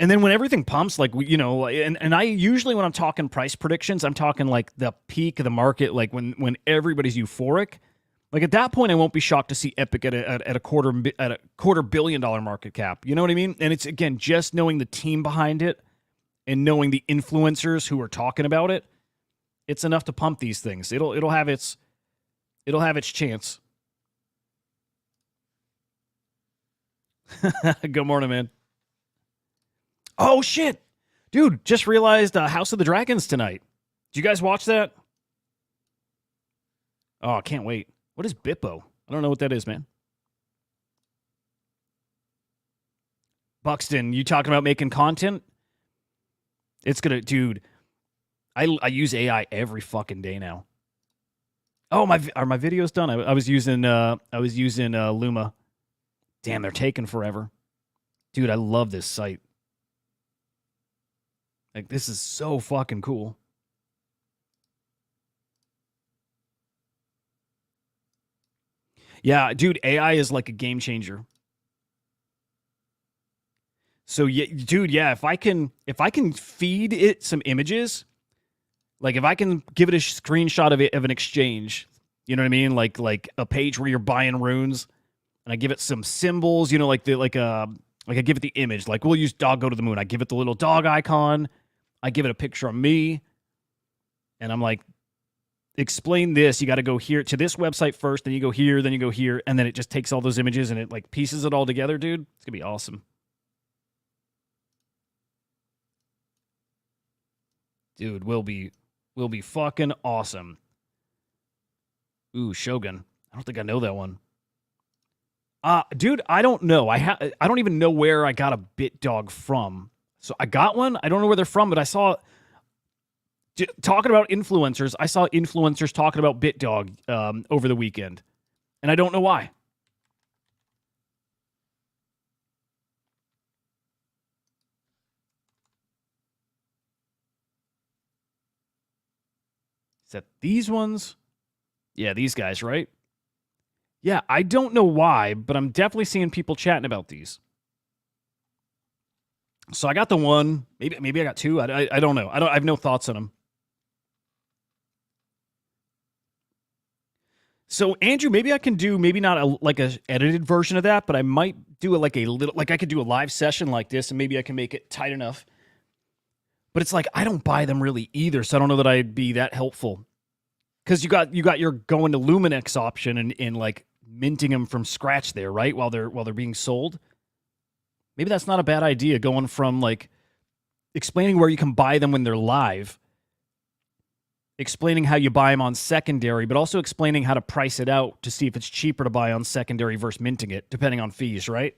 And then when everything pumps, like, and I usually, when I'm talking price predictions, I'm talking like the peak of the market, like when everybody's euphoric. Like at that point, I won't be shocked to see Epic at a quarter billion dollar market cap. You know what I mean? And it's, again, just knowing the team behind it and knowing the influencers who are talking about it. It's enough to pump these things. It'll have its chance. Good morning, man. Oh shit, dude! Just realized House of the Dragons tonight. Did you guys watch that? Oh, I can't wait. What is Bippo? I don't know what that is, man. Buxton, you talking about making content? It's gonna, dude. I use AI every fucking day now. Oh, are my videos done? I was using Luma. Damn, they're taking forever. Dude, I love this site. Like, this is so fucking cool. Yeah, dude, AI is like a game changer. So yeah, dude, yeah, if I can feed it some images, like if I can give it a screenshot of an exchange, you know what I mean? Like a page where you're buying runes, and I give it some symbols, like I give it the image, like we'll use dog go to the moon. I give it the little dog icon, I give it a picture of me, and I'm like, explain this. You got to go here to this website first, then you go here, and then it just takes all those images and it like pieces it all together, dude. It's gonna be awesome. Dude, will be fucking awesome. Ooh, Shogun. I don't think I know that one. Dude, I don't know. I don't even know where I got a BitDog from. So I got one. I don't know where they're from, but I saw talking about influencers. I saw influencers talking about BitDog over the weekend, and I don't know why. Is that these ones? Yeah, these guys, right? Yeah, I don't know why, but I'm definitely seeing people chatting about these. So I got the one. Maybe I got two. I don't know. I have no thoughts on them. So Andrew, maybe I can do maybe not a edited version of that, but I might do a little, like I could do a live session like this, and maybe I can make it tight enough. But it's like I don't buy them really either, so I don't know that I'd be that helpful. Because you got your going to Luminex option and like minting them from scratch there, right? While they're being sold. Maybe that's not a bad idea, going from like explaining where you can buy them when they're live, explaining how you buy them on secondary, but also explaining how to price it out to see if it's cheaper to buy on secondary versus minting it, depending on fees, right?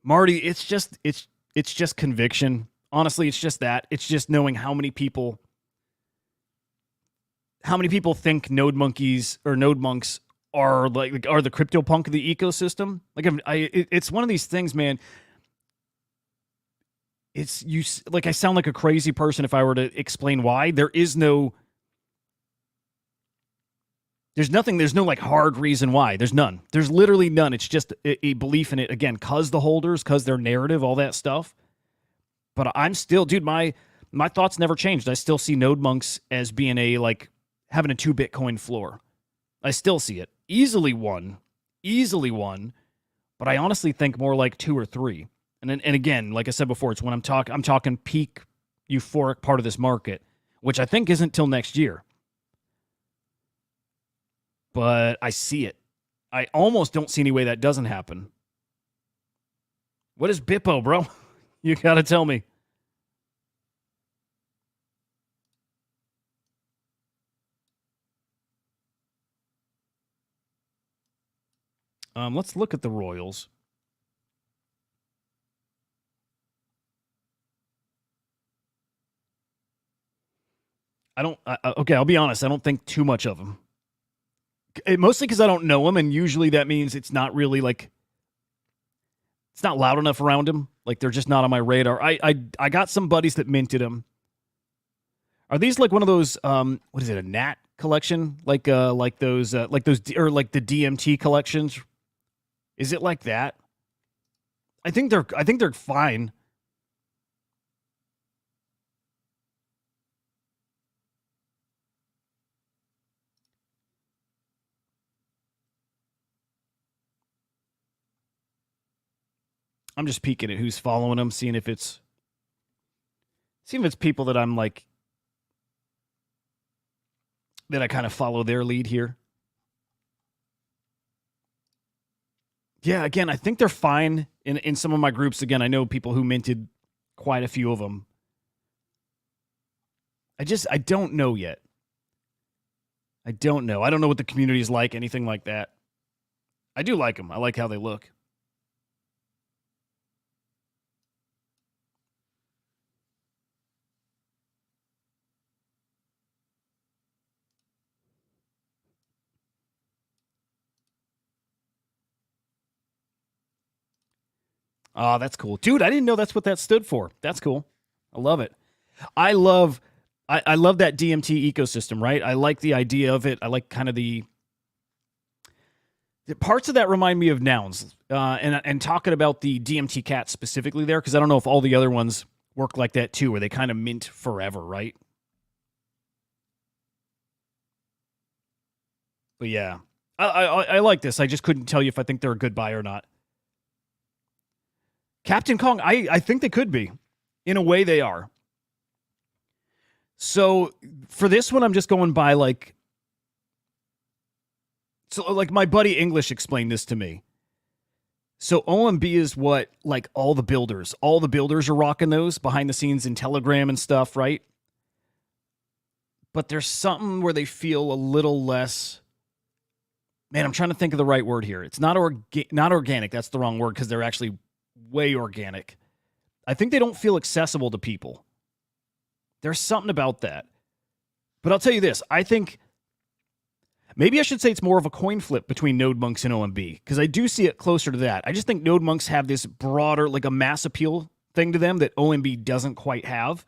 Marty, it's just conviction. Honestly, it's just that. It's just knowing how many people think NodeMonkeys or NodeMonkes are are the CryptoPunk of the ecosystem. Like it's one of these things, man. It's you like I sound like a crazy person if I were to explain why. There's nothing, there's no like hard reason why. There's none. There's literally none. It's just a belief in it, again, cause the holders, cause their narrative, all that stuff. But I'm still, dude, my thoughts never changed. I still see NodeMonkes as being having a 2 Bitcoin floor. I still see it. Easily one. But I honestly think more like 2 or 3. And again, like I said before, it's when I'm talking peak euphoric part of this market, which I think isn't till next year. But I see it. I almost don't see any way that doesn't happen. What is Bippo, bro? You gotta tell me. Let's look at the Royals. Okay, I'll be honest. I don't think too much of them. Mostly because I don't know them, and usually that means it's not really like It's not loud enough around him. Like they're just not on my radar. I got some buddies that minted them. Are these like one of those what is it, a Nat collection? Like those or like the DMT collections? Is it like that? I think they're fine. I'm just peeking at who's following them, seeing if it's people that I'm like that I kind of follow their lead here. Yeah, again, I think they're fine in some of my groups. Again, I know people who minted quite a few of them. I don't know yet. I don't know. I don't know what the community is like, anything like that. I do like them. I like how they look. Oh, that's cool. Dude, I didn't know that's what that stood for. That's cool. I love it. I love that DMT ecosystem, right? I like the idea of it. I like kind of the parts of that remind me of nouns. And talking about the DMT cat specifically there, because I don't know if all the other ones work like that too, where they kind of mint forever, right? But yeah, I like this. I just couldn't tell you if I think they're a good buy or not. Captain Kong, I think they could be. In a way, they are. So for this one, I'm just going by like my buddy English explained this to me. So OMB is what like all the builders are rocking those behind the scenes in Telegram and stuff, right? But there's something where they feel a little less. Man, I'm trying to think of the right word here. It's not organic. That's the wrong word because they're actually way organic. I think they don't feel accessible to people. There's something about that. But I'll tell you this. I think maybe I should say it's more of a coin flip between NodeMonkes and OMB because I do see it closer to that. I just think NodeMonkes have this broader, like a mass appeal thing to them that OMB doesn't quite have.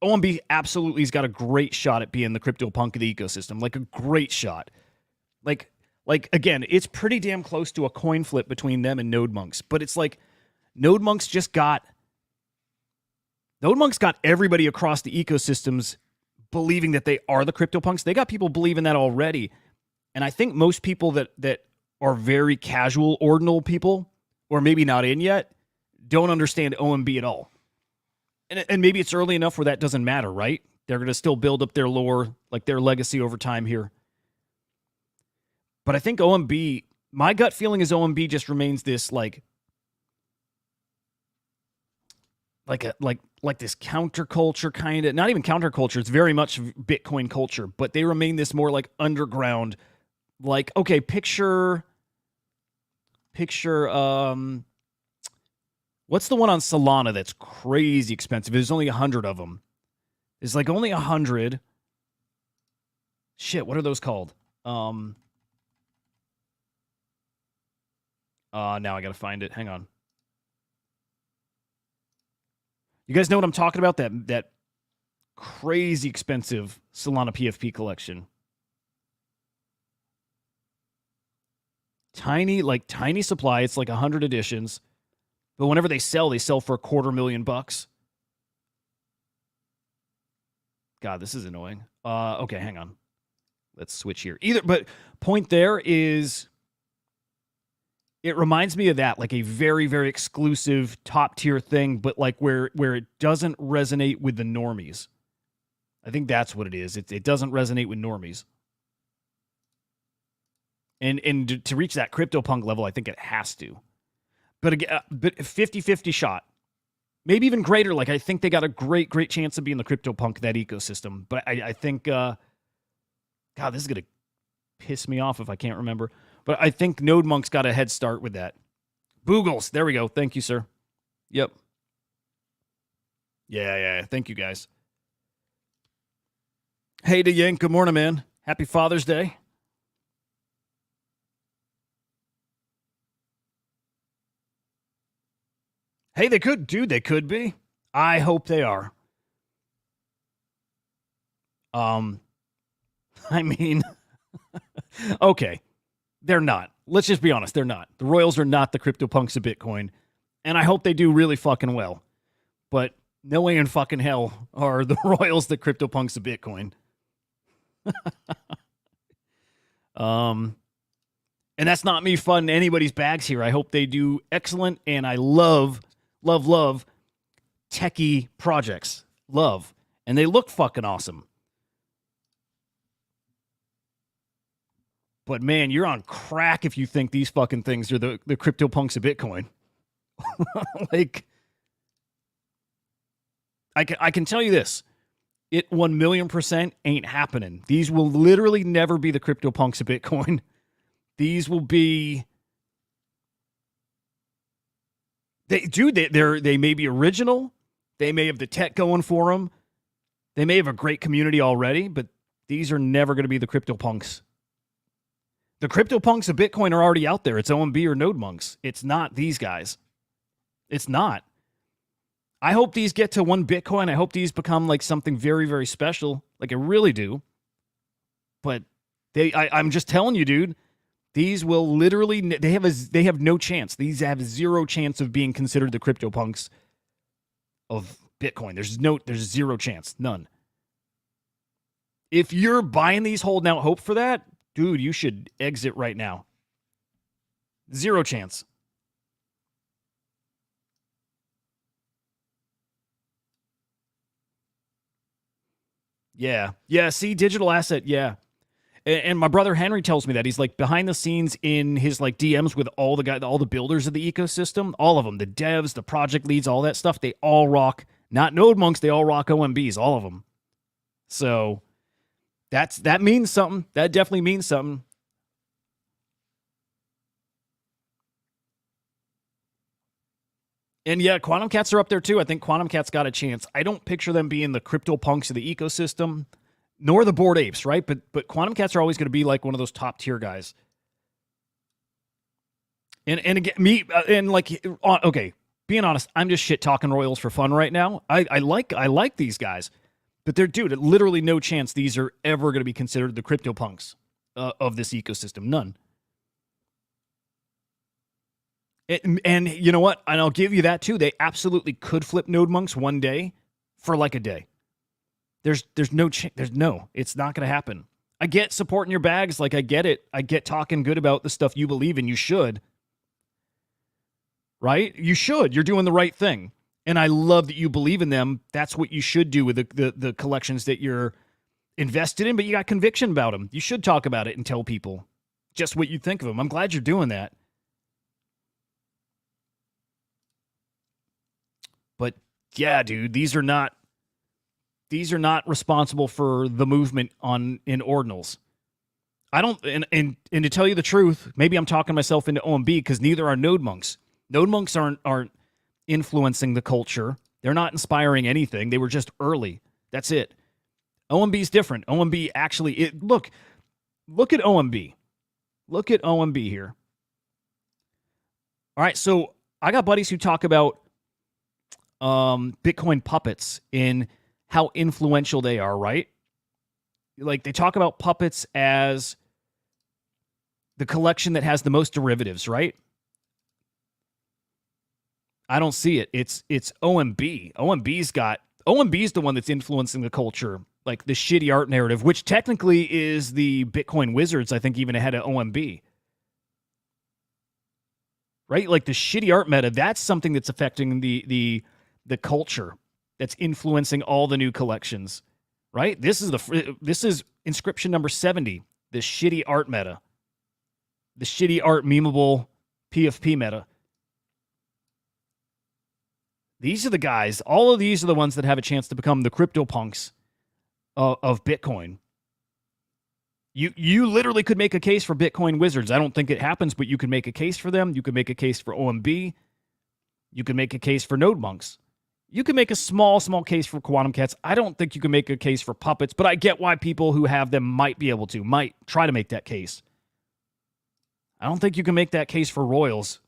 OMB absolutely has got a great shot at being the CryptoPunk of the ecosystem, like a great shot. Like again, it's pretty damn close to a coin flip between them and NodeMonkes, but it's like NodeMonkes got everybody across the ecosystems believing that they are the CryptoPunks. They got people believing that already. And I think most people that are very casual, ordinal people, or maybe not in yet, don't understand OMB at all. And maybe it's early enough where that doesn't matter, right? They're going to still build up their lore, like their legacy over time here. But I think OMB, my gut feeling is OMB just remains this like this counterculture kind of, not even counterculture, it's very much Bitcoin culture, but they remain this more like underground, like, okay, picture what's the one on Solana that's crazy expensive? There's only 100 of them. There's like only 100. Shit, what are those called? Now I gotta find it. Hang on. You guys know what I'm talking about? That crazy expensive Solana PFP collection. Tiny supply. It's like 100 editions. But whenever they sell for $250,000. God, this is annoying. Okay, hang on. Let's switch here. But point there is, it reminds me of that, like a very, very exclusive top tier thing, but like where it doesn't resonate with the normies. I think that's what it is. It doesn't resonate with normies. And to reach that CryptoPunk level, I think it has to. But again, but 50-50 shot. Maybe even greater. Like I think they got a great chance of being the CryptoPunk, that ecosystem. But I think God, this is gonna piss me off if I can't remember. But I think NodeMonkes got a head start with that. Boogles. There we go. Thank you, sir. Yep. Yeah. Thank you, guys. Hey, DeYank. Good morning, man. Happy Father's Day. Hey, they could, dude. They could be. I hope they are. I mean, okay, they're not. Let's just be honest. They're not. The Royals are not the CryptoPunks of Bitcoin, and I hope they do really fucking well. But no way in fucking hell are the Royals the CryptoPunks of Bitcoin. And that's not me funding anybody's bags here. I hope they do excellent, and I love techie projects. Love. And they look fucking awesome. But man, you're on crack if you think these fucking things are the CryptoPunks of Bitcoin. Like, I can tell you this. It 1,000,000% ain't happening. These will literally never be the CryptoPunks of Bitcoin. These will be... They may be original. They may have the tech going for them. They may have a great community already, but these are never going to be the CryptoPunks. The CryptoPunks of Bitcoin are already out there. It's OMB or NodeMonkes. It's not these guys. It's not. I hope these get to 1 Bitcoin. I hope these become like something very, very special. Like I really do. But I'm just telling you, dude, these will literally, they have no chance. These have zero chance of being considered the CryptoPunks of Bitcoin. There's zero chance. None. If you're buying these holding out hope for that, dude, you should exit right now. Zero chance. Yeah. Yeah, see, digital asset, yeah. And my brother Henry tells me that he's like behind the scenes in his like DMs with all the builders of the ecosystem, all of them, the devs, the project leads, all that stuff. They all rock, not NodeMonkes, they all rock OMBs, all of them. So that means something. That definitely means something. And yeah, Quantum Cats are up there too. I think Quantum Cats got a chance. I don't picture them being the CryptoPunks of the ecosystem, nor the Bored Apes, right? But Quantum Cats are always going to be like one of those top tier guys. And again, okay, being honest, I'm just shit talking Royals for fun right now. I like these guys, but they're literally no chance these are ever going to be considered the CryptoPunks of this ecosystem. None. And you know what? And I'll give you that too. They absolutely could flip NodeMonkes one day for like a day. There's no it's not going to happen. I get supporting your bags, like I get it. I get talking good about the stuff you believe in. You should, right? You should. You're doing the right thing, and I love that you believe in them. That's what you should do with the collections that you're invested in. But you got conviction about them. You should talk about it and tell people just what you think of them. I'm glad you're doing that. But yeah, dude, these are not responsible for the movement in ordinals. I don't, and to tell you the truth, maybe I'm talking myself into OMB because neither are NodeMonkes. NodeMonkes aren't influencing the culture. They're not inspiring anything. They were just early. That's it. OMB is different. OMB actually, look at OMB. Look at OMB here. All right, so I got buddies who talk about Bitcoin puppets in how influential they are, right? Like they talk about puppets as the collection that has the most derivatives, right? I don't see it. It's OMB. OMB's the one that's influencing the culture, like the shitty art narrative, which technically is the Bitcoin wizards, I think, even ahead of OMB. Right? Like the shitty art meta, that's something that's affecting the culture, that's influencing all the new collections, right? This is inscription number 70, the shitty art meta, the shitty art memeable PFP meta. These are the guys. All of these are the ones that have a chance to become the CryptoPunks of Bitcoin. You literally could make a case for Bitcoin wizards. I don't think it happens, but you could make a case for them. You could make a case for OMB. You could make a case for NodeMonkes. You can make a small case for Quantum Cats. I don't think you can make a case for puppets, but I get why people who have them might try to make that case. I don't think you can make that case for Royals.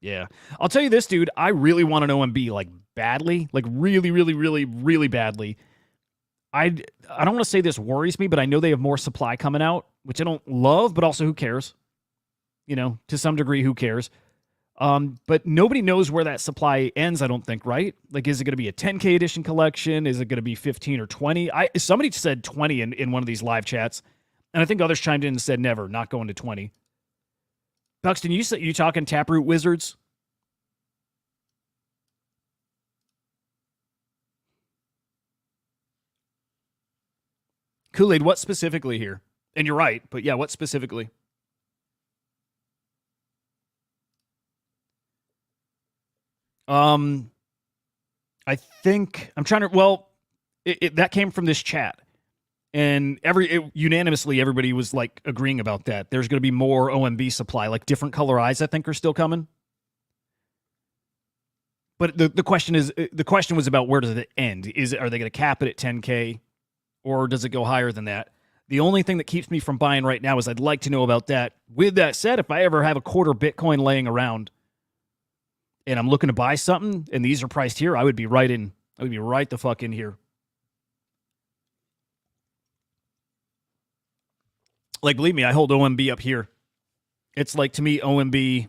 Yeah. I'll tell you this, dude. I really want an OMB like badly, like really, really, really, really badly. I don't want to say this worries me, but I know they have more supply coming out, which I don't love, but also who cares? You know, to some degree, who cares? But nobody knows where that supply ends, I don't think, right? Like, is it going to be a 10K edition collection? Is it going to be 15 or 20? Somebody said 20 in one of these live chats, and I think others chimed in and said never, not going to 20. Buxton, you talking Taproot Wizards? Kool-Aid, what specifically here? And you're right, but yeah, what specifically? Um, I think I'm trying to. Well, that came from this chat, and unanimously everybody was like agreeing about that. There's going to be more OMB supply, like different color eyes. I think are still coming. But the question was about where does it end? Are they going to cap it at 10K, or does it go higher than that? The only thing that keeps me from buying right now is I'd like to know about that. With that said, if I ever have a quarter Bitcoin laying around and I'm looking to buy something and these are priced here, I would be right the fuck in here. Like, believe me, I hold OMB up here. It's like, to me, OMB,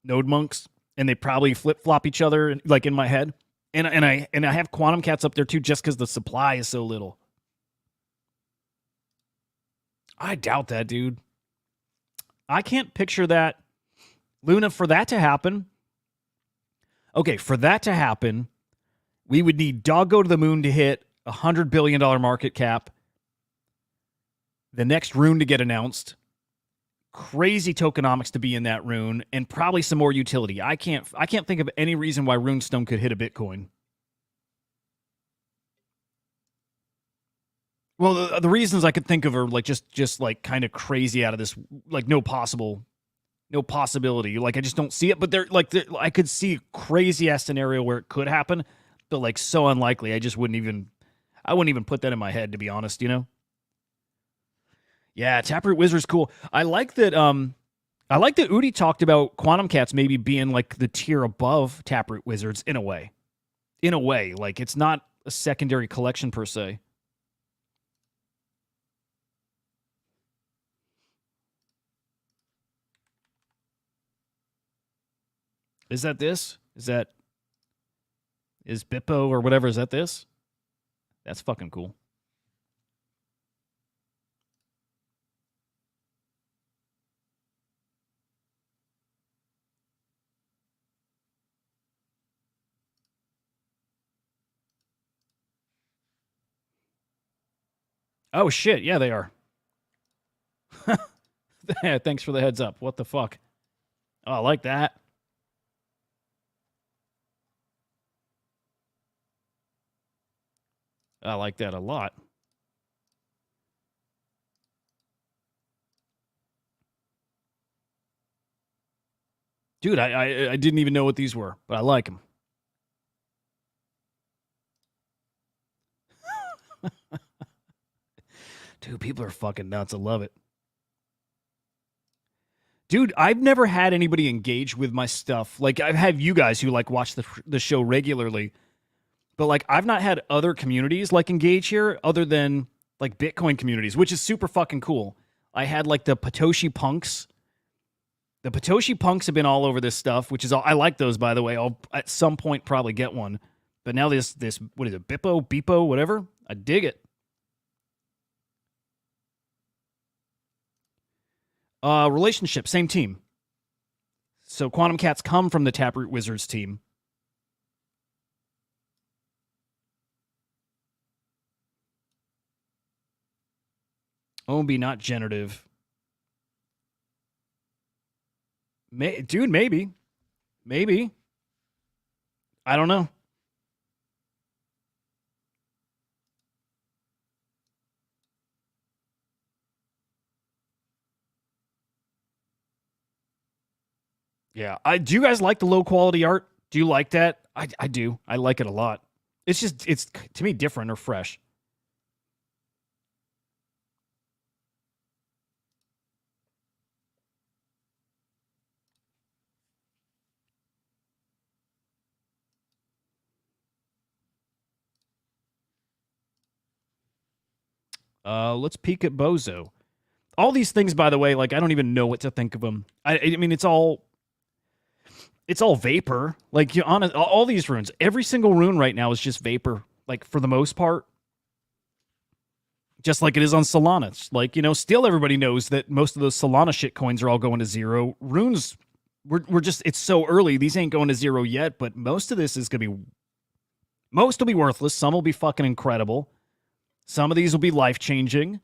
NodeMonkes, and they probably flip flop each other, like in my head. And I have Quantum Cats up there too, just because the supply is so little. I doubt that, dude. I can't picture that, Luna. For that to happen, okay, for that to happen, we would need Doggo to the Moon to hit $100 billion market cap. The next rune to get announced. Crazy tokenomics to be in that rune, and probably some more utility. I can't think of any reason why Runestone could hit a Bitcoin. Well, the reasons I could think of are like just like kind of crazy out of this, like no possibility. Like I just don't see it. But I could see a crazy ass scenario where it could happen, but like so unlikely. I wouldn't even put that in my head, to be honest. You know. Yeah, Taproot Wizard's cool. I like that. I like that Udi talked about Quantum Cats maybe being like the tier above Taproot Wizards in a way. In a way, like it's not a secondary collection per se. Is that this? Is Bippo or whatever? Is that this? That's fucking cool. Oh shit, yeah, they are. Thanks for the heads up. What the fuck? Oh, I like that. I like that a lot. Dude, I didn't even know what these were, but I like them. Dude, people are fucking nuts. I love it. Dude, I've never had anybody engage with my stuff. Like I've had you guys who like watch the show regularly, but like I've not had other communities like engage here other than like Bitcoin communities, which is super fucking cool. I had like the Patoshi punks. The Patoshi punks have been all over this stuff, which is all, I like those, by the way. I'll at some point probably get one. But now this what is it, Beepo, whatever? I dig it. Relationship, same team. So Quantum Cats come from the Taproot Wizards team. OMB, not generative. Dude, maybe. Maybe. I don't know. Yeah. Do you guys like the low quality art? Do you like that? I do. I like it a lot. It's to me different or fresh. Let's peek at Bozo. All these things, by the way, like I don't even know what to think of them. I mean, it's all vapor. Like you on all these runes, every single rune right now is just vapor. Like for the most part, just like it is on Solana. It's like still everybody knows that most of those Solana shit coins are all going to zero. Runes, we're just it's so early. These ain't going to zero yet, but most of this is gonna be most will be worthless. Some will be fucking incredible. Some of these will be life changing.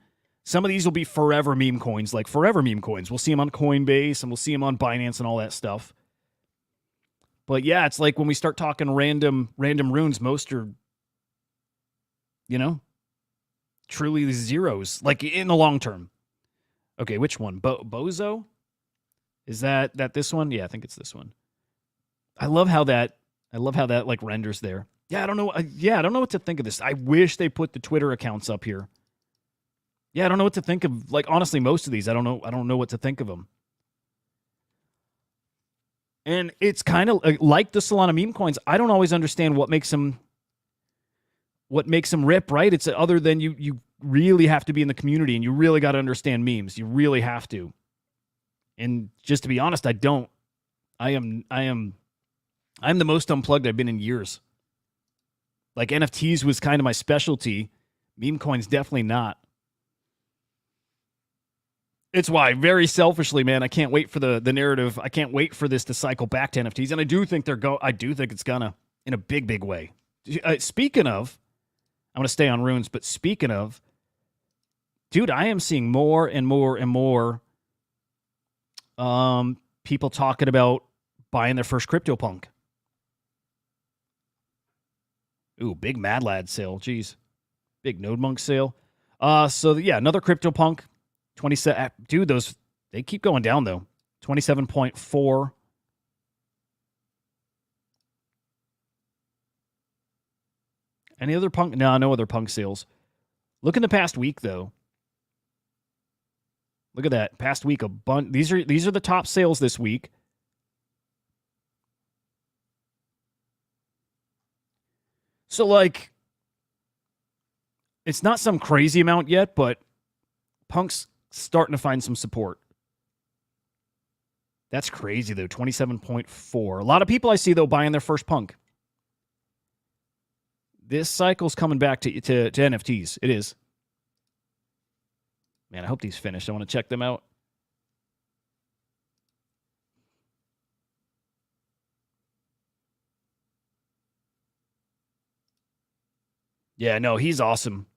Some of these will be forever meme coins, like forever meme coins. We'll see them on Coinbase and we'll see them on Binance and all that stuff. But yeah, it's like when we start talking random runes, most are, truly zeros, like in the long term. Okay, which one? Bozo? Is that this one? Yeah, I think it's this one. I love how that like renders there. Yeah, I don't know. I don't know what to think of this. I wish they put the Twitter accounts up here. Yeah, I don't know what to think of. Like honestly, most of these, I don't know what to think of them. And it's kind of like the Solana meme coins. I don't always understand what makes them rip, right? It's other than you really have to be in the community and you really got to understand memes. You really have to. And just to be honest, I don't. I'm the most unplugged I've been in years. Like NFTs was kind of my specialty. Meme coins definitely not. It's why, very selfishly, man, I can't wait for the narrative. I can't wait for this to cycle back to NFTs, and I do think it's gonna in a big, big way. Speaking of, I'm gonna stay on runes, but speaking of, dude, I am seeing more and more and more people talking about buying their first CryptoPunk. Ooh, big Mad Lad sale. Jeez. Big NodeMonkes sale. So yeah, another CryptoPunk. 27. Dude, they keep going down though. 27.4. Any other punk? No other punk sales. Look in the past week though. Look at that. Past week, a bunch. These are the top sales this week. So like, it's not some crazy amount yet, but punk's starting to find some support. That's crazy though. 27.4. A lot of people I see though buying their first punk. This cycle's coming back to NFTs. It is. Man, I hope these finished. I want to check them out. Yeah, no, he's awesome.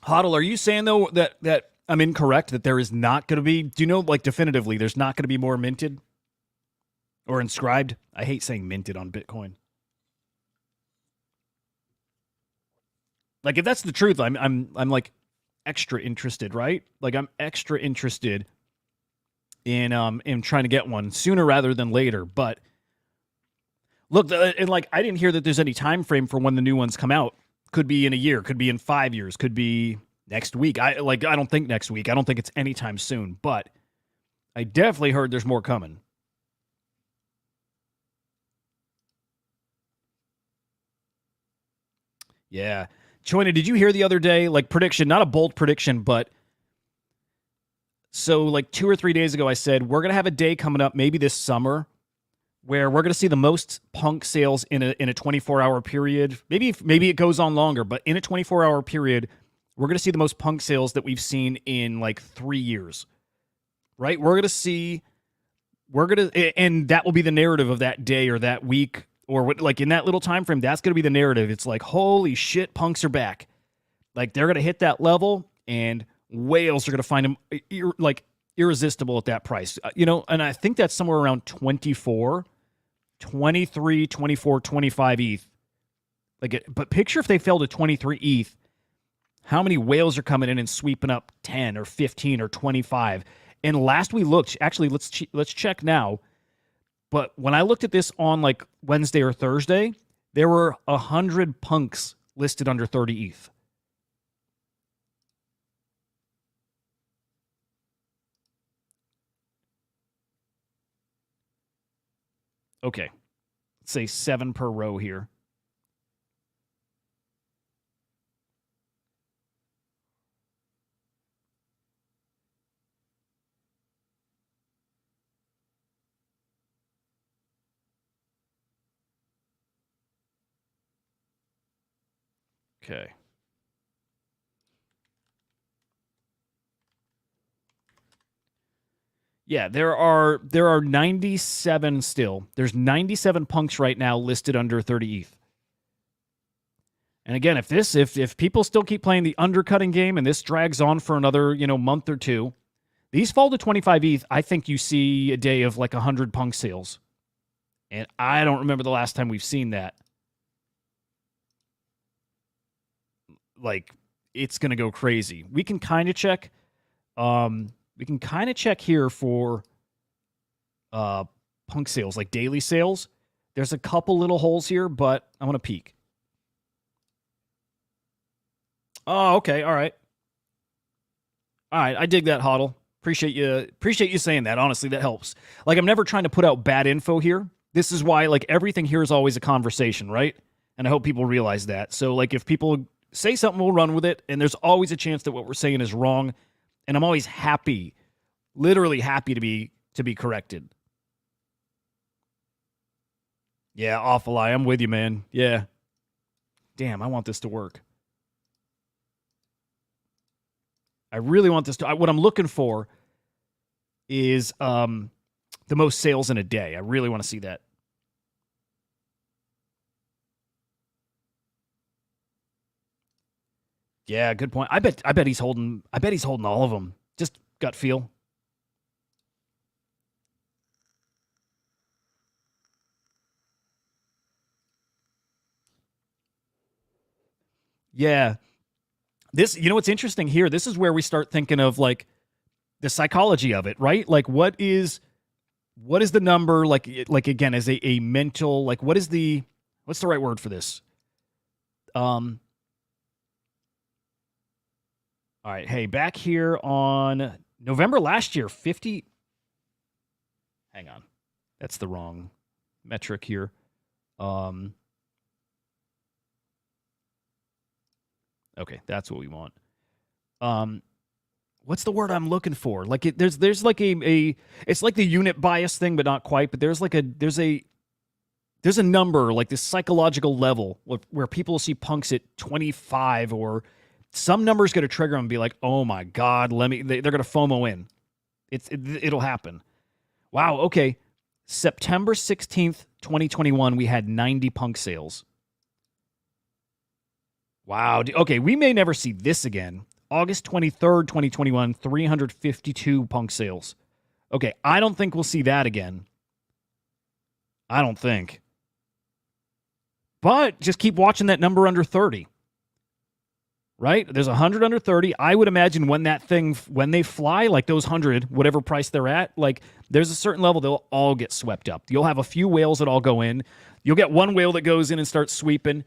Hodl, are you saying though that I'm incorrect, that there is not going to be, do you know, like definitively, there's not going to be more minted or inscribed? I hate saying minted on Bitcoin. Like if that's the truth, I'm like extra interested, right? Like I'm extra interested in trying to get one sooner rather than later. But look, and like I didn't hear that there's any time frame for when the new ones come out. Could be in a year, could be in 5 years, could be next week. I don't think next week. I don't think it's anytime soon, but I definitely heard there's more coming. Yeah. Choina, did you hear the other day, like prediction, not a bold prediction, but so like 2 or 3 days ago, I said, we're going to have a day coming up, maybe this summer, where we're going to see the most punk sales in a 24-hour period. Maybe it goes on longer, but in a 24-hour period, we're going to see the most punk sales that we've seen in like 3 years. Right? And that will be the narrative of that day or that week or what, like in that little time frame, that's going to be the narrative. It's like, holy shit, punks are back. Like they're going to hit that level and whales are going to find them irresistible at that price. And I think that's somewhere around 24, 23, 24, 25 ETH. But picture if they fell to 23 ETH, how many whales are coming in and sweeping up 10 or 15 or 25? And last we looked, actually, let's check now. But when I looked at this on like Wednesday or Thursday, there were 100 punks listed under 30 ETH. Okay, let's say 7 per row here. Okay. Yeah, there are 97 still. There's 97 punks right now listed under 30 ETH. And again, if people still keep playing the undercutting game and this drags on for another, month or two, these fall to 25 ETH, I think you see a day of like 100 punk sales. And I don't remember the last time we've seen that. Like, it's going to go crazy. We can kind of check. We can kind of check here for punk sales, like daily sales. There's a couple little holes here, but I want to peek. Oh, okay. All right. I dig that, Hodl. Appreciate you saying that. Honestly, that helps. Like, I'm never trying to put out bad info here. This is why, like, everything here is always a conversation, right? And I hope people realize that. So, like, if people say something, we'll run with it. And there's always a chance that what we're saying is wrong. And I'm always happy, literally happy to be corrected. Yeah, awful eye. I'm with you, man. Yeah. Damn, I want this to work. I really want this to. What I'm looking for is the most sales in a day. I really want to see that. Yeah, good point. I bet he's holding all of them. Just gut feel. Yeah. This, what's interesting here? This is where we start thinking of like the psychology of it, right? Like what is the number like again as a mental, like what's the right word for this? All right, hey, back here on November last year, 50. Hang on. That's the wrong metric here. Okay, that's what we want. What's the word I'm looking for? Like there's like a it's like the unit bias thing, but not quite. But there's a number, like this psychological level where people see punks at 25 or some number's going to trigger them and be like, oh my God, they're going to FOMO in. It'll happen. Wow. Okay. September 16th, 2021, we had 90 punk sales. Wow. Okay. We may never see this again. August 23rd, 2021, 352 punk sales. Okay. I don't think we'll see that again. I don't think. But just keep watching that number under 30. Right? There's 100 under 30. I would imagine when they fly, like those 100, whatever price they're at, like there's a certain level, they'll all get swept up. You'll have a few whales that all go in. You'll get one whale that goes in and starts sweeping.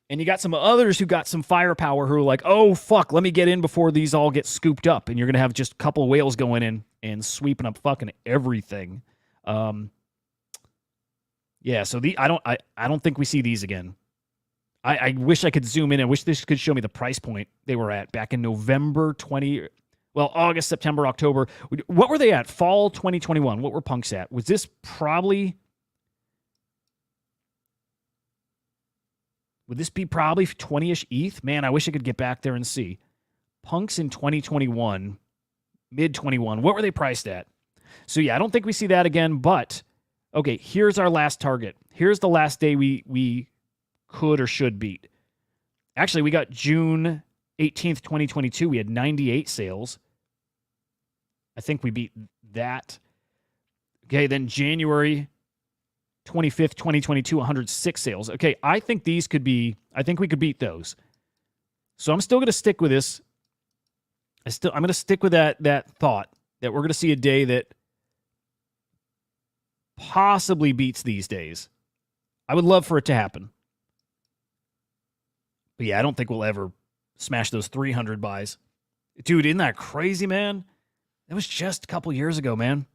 And you got some others who got some firepower who are like, oh, fuck, let me get in before these all get scooped up. And you're going to have just a couple of whales going in and sweeping up fucking everything. Yeah, so I don't think we see these again. I wish I could zoom in. I wish this could show me the price point they were at back in November August, September, October. What were they at? Fall 2021. What were punks at? Was this probably... Would this be probably 20-ish ETH? Man, I wish I could get back there and see. Punks in 2021, mid-21. What were they priced at? So, yeah, I don't think we see that again, but... Okay, here's our last target. Here's the last day we could or should beat. Actually, we got June 18th, 2022. We had 98 sales. I think we beat that. Okay, then January 25th, 2022, 106 sales. Okay, I think we could beat those. So I'm still going to stick with this. I'm going to stick with that thought that we're going to see a day that possibly beats these days. I would love for it to happen. But yeah, I don't think we'll ever smash those 300 buys. Dude, isn't that crazy, man? That was just a couple years ago, man.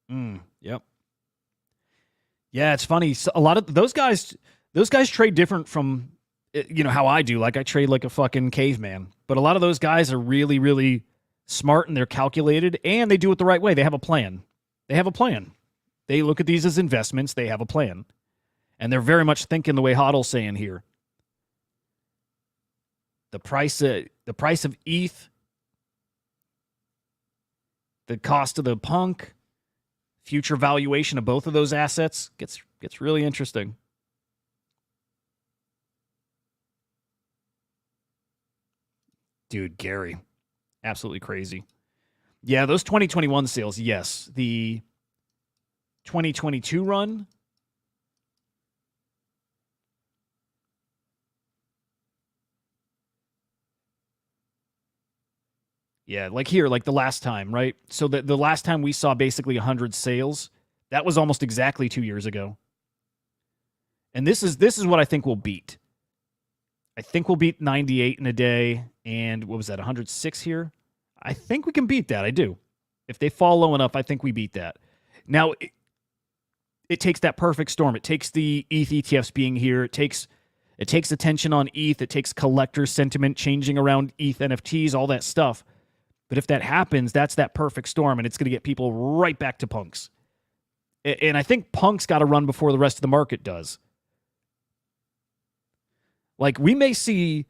Yep. Yeah, it's funny. So a lot of those guys trade different from how I do. Like I trade like a fucking caveman. But a lot of those guys are really, really smart and they're calculated and they do it the right way. They have a plan. They have a plan. They look at these as investments. They have a plan. And they're very much thinking the way Hodl's saying here. The price of ETH, the cost of the punk, future valuation of both of those assets gets really interesting. Dude, Gary, absolutely crazy. Yeah, those 2021 sales, yes. The 2022 run, yeah, like here, like the last time, right? So the last time we saw basically 100 sales, that was almost exactly 2 years ago. And this is what I think we'll beat. I think we'll beat 98 in a day, and what was that, 106 here? I think we can beat that. I do. If they fall low enough, I think we beat that. Now, it takes that perfect storm. It takes the ETH ETFs being here. It takes attention on ETH. It takes collector sentiment changing around ETH NFTs, all that stuff. But if that happens, that's that perfect storm, and it's going to get people right back to punks. And I think punks got to run before the rest of the market does. Like, we may see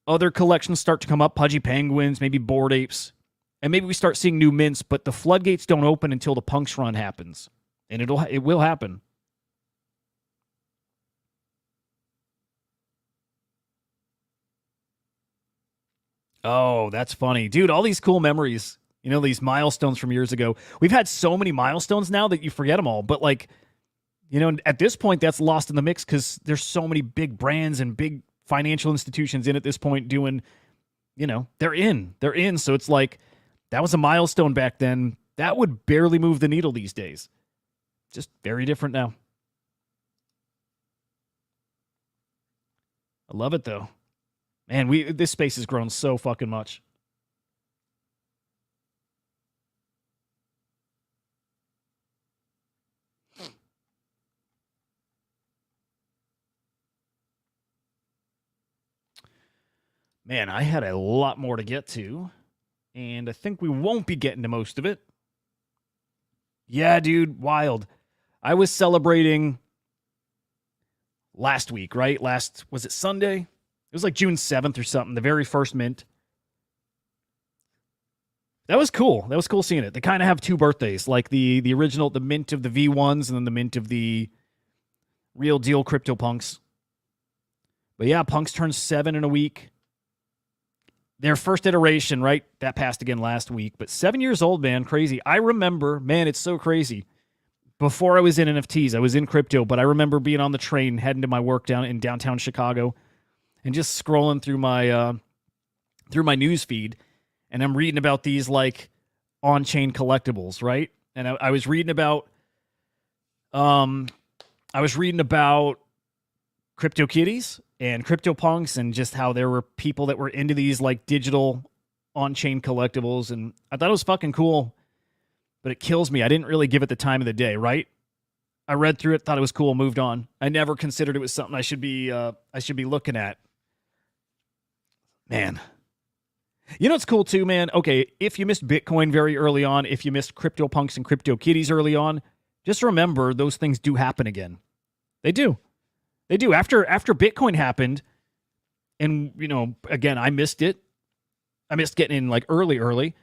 other collections start to come up, Pudgy Penguins, maybe Bored Apes, and maybe we start seeing new mints, but the floodgates don't open until the punks run happens. And it will happen. Oh, that's funny. Dude, all these cool memories, these milestones from years ago. We've had so many milestones now that you forget them all. But like, at this point, that's lost in the mix because there's so many big brands and big financial institutions in at this point doing, they're in. They're in. So it's like, that was a milestone back then. That would barely move the needle these days. Just very different now. I love it though. Man, this space has grown so fucking much. Man, I had a lot more to get to, and I think we won't be getting to most of it. Yeah, dude, wild. I was celebrating last week, right? Was it Sunday? It was like June 7th or something, the very first mint. That was cool. That was cool seeing it. They kind of have two birthdays, like the original, the mint of the V1s, and then the mint of the real deal CryptoPunks. But yeah, Punks turned 7 in a week. Their first iteration, right? That passed again last week. But 7 years old, man, crazy. I remember, man, it's so crazy. Before I was in NFTs, I was in crypto, but I remember being on the train heading to my work down in downtown Chicago and just scrolling through my news feed, and I'm reading about these like on-chain collectibles, right? And I was reading about CryptoKitties and CryptoPunks and just how there were people that were into these like digital on-chain collectibles, and I thought it was fucking cool, but it kills me. I didn't really give it the time of the day, right? I read through it, thought it was cool, moved on. I never considered it was something I should be looking at. Man. You know what's cool too, man? Okay, if you missed Bitcoin very early on, if you missed CryptoPunks and CryptoKitties early on, just remember those things do happen again. They do. They do. After Bitcoin happened, and, again, I missed it. I missed getting in like early.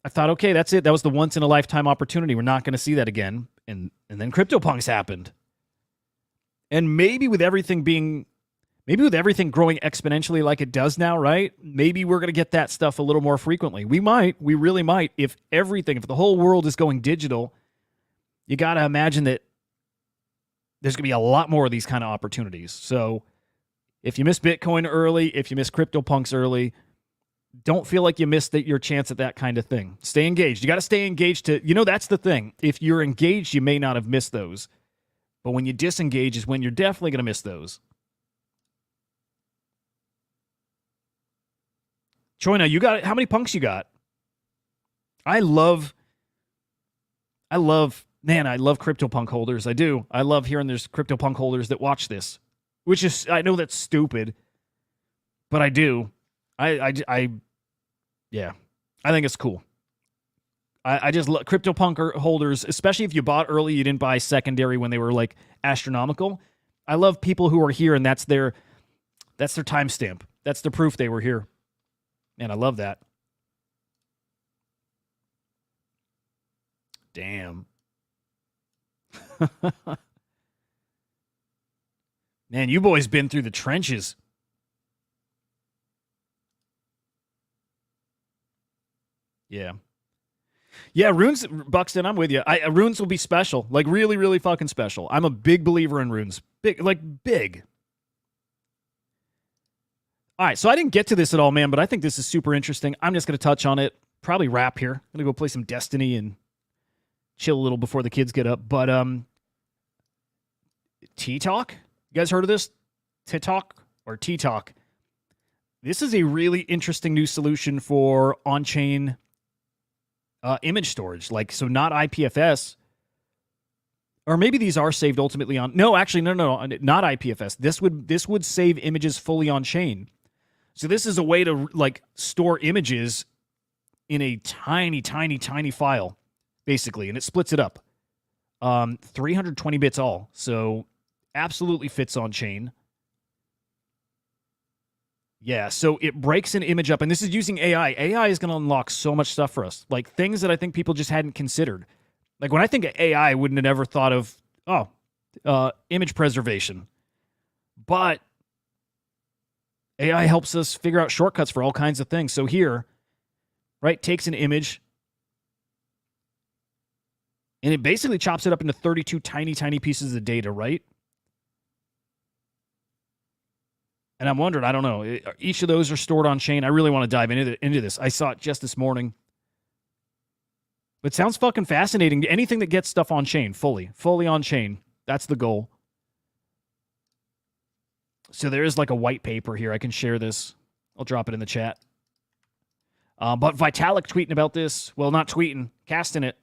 I thought, okay, that's it. That was the once in a lifetime opportunity. We're not going to see that again. And then CryptoPunks happened. And maybe with everything growing exponentially like it does now, right? Maybe we're going to get that stuff a little more frequently. We really might. If the whole world is going digital, you got to imagine that there's going to be a lot more of these kind of opportunities. So if you missed Bitcoin early, if you missed CryptoPunks early, don't feel like you missed your chance at that kind of thing. Stay engaged. You got to stay engaged that's the thing. If you're engaged, you may not have missed those. But when you disengage is when you're definitely going to miss those. Choina, you got how many punks you got? I love I love CryptoPunk holders. I do. I love hearing there's CryptoPunk holders that watch this, which is, I know that's stupid, but I do. Yeah, I think it's cool. I just love CryptoPunk holders, especially if you bought early, you didn't buy secondary when they were like astronomical. I love people who are here and that's their timestamp. That's the proof they were here. And I love that. Damn. Man, you boys been through the trenches. Yeah. Yeah, runes, Buxton, I'm with you. Runes will be special. Like, really, really fucking special. I'm a big believer in runes. Big. All right, so I didn't get to this at all, man, but I think this is super interesting. I'm just going to touch on it. Probably wrap here. I'm going to go play some Destiny and chill a little before the kids get up. But TiTok? You guys heard of this? TiTok or TiTok? This is a really interesting new solution for on-chain image storage. Like, so not IPFS. Or maybe these are saved ultimately on... No, actually, no, not IPFS. This would save images fully on-chain. So this is a way to, like, store images in a tiny, tiny, tiny file, basically, and it splits it up. 320 bits all, so absolutely fits on-chain. Yeah, so it breaks an image up, and this is using AI. AI is going to unlock so much stuff for us, like things that I think people just hadn't considered. Like, when I think of AI, I wouldn't have ever thought of, image preservation. But AI helps us figure out shortcuts for all kinds of things. So here, right, takes an image, and it basically chops it up into 32 tiny, tiny pieces of data, right? And I'm wondering, I don't know, each of those are stored on chain. I really want to dive into this. I saw it just this morning. But it sounds fucking fascinating. Anything that gets stuff on chain, fully on chain. That's the goal. So there is like a white paper here. I can share this. I'll drop it in the chat. But Vitalik tweeting about this. Well, not tweeting, casting it.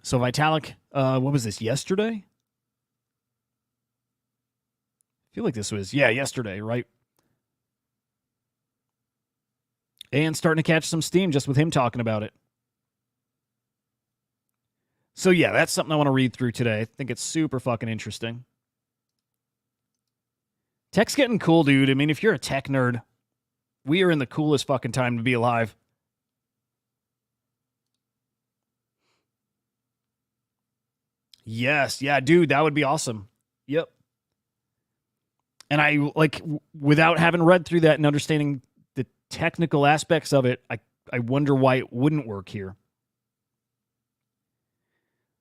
So Vitalik, what was this, yesterday? I feel like this was, yesterday, right? And starting to catch some steam just with him talking about it. So yeah, that's something I want to read through today. I think it's super fucking interesting. Tech's getting cool, dude. I mean, if you're a tech nerd, we are in the coolest fucking time to be alive. Yes, yeah, dude, that would be awesome. Yep. And I, like, without having read through that and understanding the technical aspects of it, I wonder why it wouldn't work here.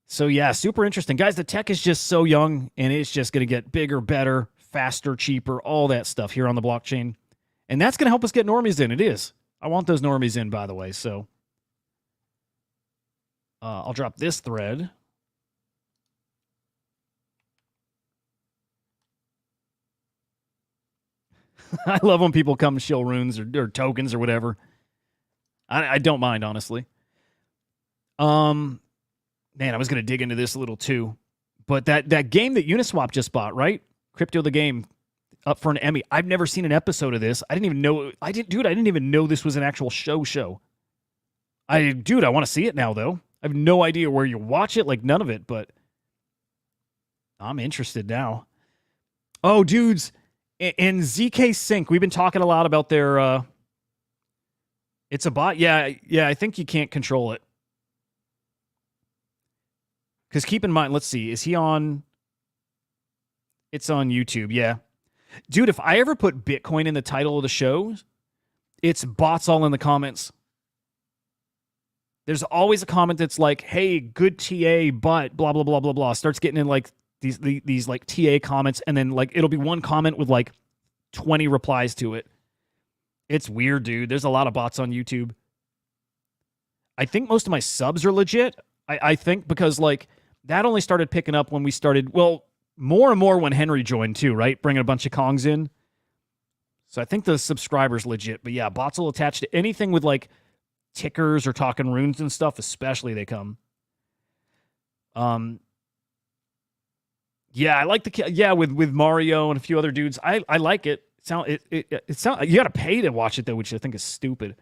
So yeah, super interesting. Guys, the tech is just so young, and it's just going to get bigger, better, faster, cheaper, all that stuff here on the blockchain. And that's going to help us get normies in. It is. I want those normies in, by the way. So I'll drop this thread. I love when people come shill runes or tokens or whatever. I don't mind, honestly. Man, I was going to dig into this a little too. But that game that Uniswap just bought, right? Crypto the Game, up for an Emmy. I've never seen an episode of this. I didn't even know. I didn't even know this was an actual show. I want to see it now, though. I have no idea where you watch it, like none of it, but I'm interested now. Oh, dudes. And ZK Sync, we've been talking a lot about their, it's a bot. Yeah, I think you can't control it. Because keep in mind, let's see, is he on, it's on YouTube, yeah. Dude, if I ever put Bitcoin in the title of the show, it's bots all in the comments. There's always a comment that's like, hey, good TA, but blah, blah, blah, blah, blah. Starts getting in like these like TA comments, and then like it'll be one comment with like 20 replies to it. It's weird, dude. There's a lot of bots on YouTube. I think most of my subs are legit. I think because like that only started picking up when we started, well, more and more when Henry joined too, right? Bringing a bunch of Kongs in. So I think the subscriber's legit. But yeah, bots will attach to anything with like tickers or talking runes and stuff, especially they come. Yeah, I like with Mario and a few other dudes. I like it. It sound you got to pay to watch it though, which I think is stupid.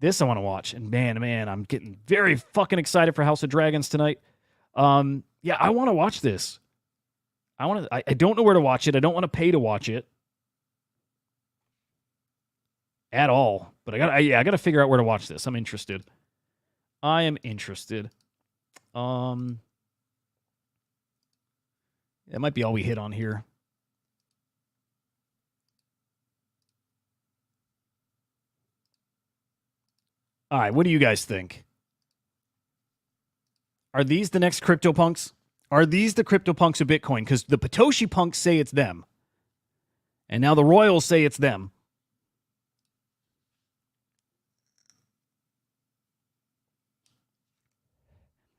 This I want to watch, and man, I'm getting very fucking excited for House of Dragons tonight. Yeah, I want to watch this. I don't know where to watch it. I don't want to pay to watch it at all. But I got to figure out where to watch this. I'm interested. I am interested. That might be all we hit on here. All right, what do you guys think? Are these the next CryptoPunks? Are these the CryptoPunks of Bitcoin? Because the Patoshi punks say it's them. And now the Royals say it's them.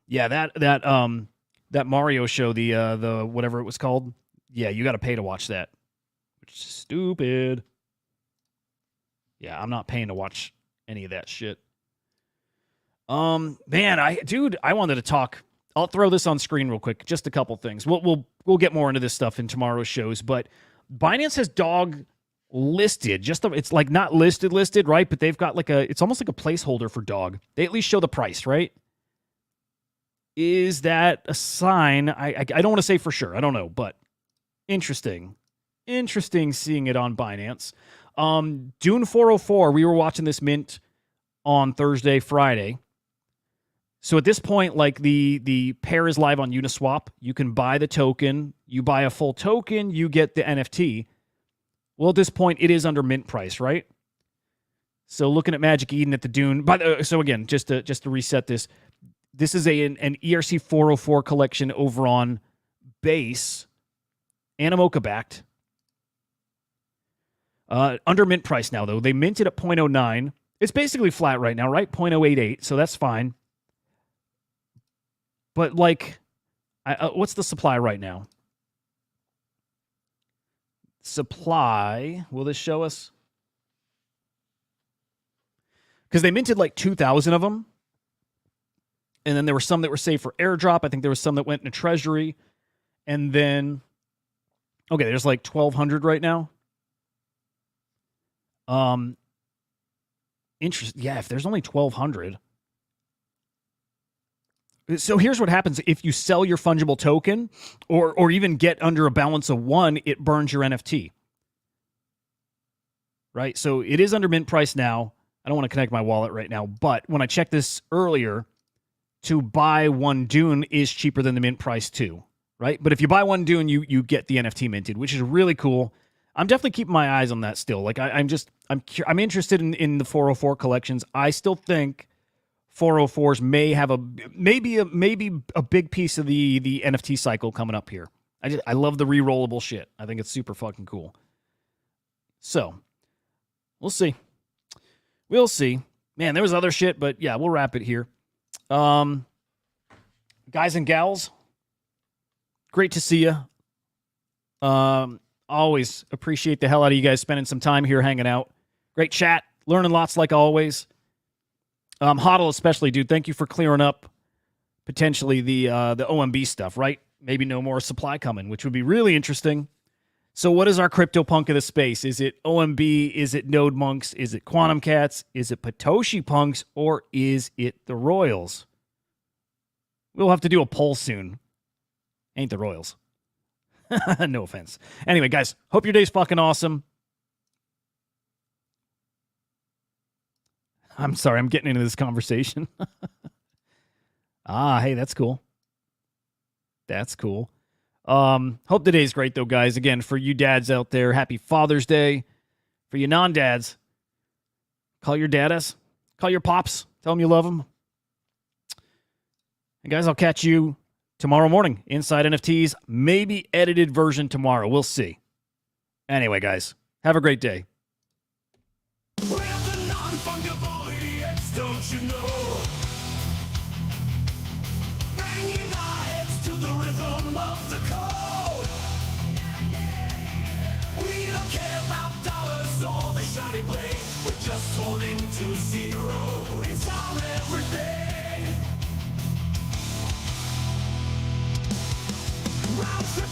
Yeah, that Mario show, the whatever it was called. Yeah, you got to pay to watch that. Which is stupid. Yeah, I'm not paying to watch any of that shit. Man, I wanted to talk. I'll throw this on screen real quick. Just a couple things. We'll get more into this stuff in tomorrow's shows. But Binance has dog listed. It's like not listed, right? But they've got it's almost like a placeholder for dog. They at least show the price, right? Is that a sign? I don't want to say for sure. I don't know, but interesting seeing it on Binance. Dune 404. We were watching this mint on Thursday, Friday. So at this point, like the pair is live on Uniswap. You can buy the token. You buy a full token, you get the NFT. Well, at this point, it is under mint price, right? So looking at Magic Eden at the Dune. So again, just to reset this, this is an ERC 404 collection over on Base, Animoca backed. Under mint price now, though. They minted at 0.09. It's basically flat right now, right? 0.088, so that's fine. But, what's the supply right now? Supply, will this show us? Because they minted 2,000 of them. And then there were some that were saved for airdrop. I think there was some that went into treasury. And then, okay, there's 1,200 right now. Yeah, if there's only 1,200. So here's what happens if you sell your fungible token or even get under a balance of 1, it burns your NFT. Right? So it is under mint price now. I don't want to connect my wallet right now, but when I checked this earlier, to buy one Dune is cheaper than the mint price too, right? But if you buy one Dune, you get the NFT minted, which is really cool. I'm definitely keeping my eyes on that still. I'm interested in the 404 collections. I still think 404s may have maybe a big piece of the NFT cycle coming up here. I love the re-rollable shit. I think it's super fucking cool. So, we'll see. We'll see. Man, there was other shit, but yeah, we'll wrap it here. Guys and gals, great to see you. Always appreciate the hell out of you guys spending some time here hanging out. Great chat, learning lots like always. Hodl especially, dude, thank you for clearing up potentially the OMB stuff, right? Maybe no more supply coming, which would be really interesting. So what is our CryptoPunk of the space? Is it OMB? Is it NodeMonkes? Is it Quantum Cats? Is it Patoshi Punks? Or is it the Royals? We'll have to do a poll soon. Ain't the Royals. No offense. Anyway, guys, hope your day's fucking awesome. I'm sorry, I'm getting into this conversation. Hey, that's cool. That's cool. Hope the day's great, though, guys. Again, for you dads out there, happy Father's Day. For you non-dads, call your daddas. Call your pops. Tell them you love them. And, guys, I'll catch you tomorrow morning. Inside NFTs, maybe edited version tomorrow. We'll see. Anyway, guys, have a great day.
We're the non-fungible idiots, don't you know? Banging our heads to the rhythm of the code. We don't care about dollars or the shiny blade. We're just just holding to zero. It's our everything. Round trip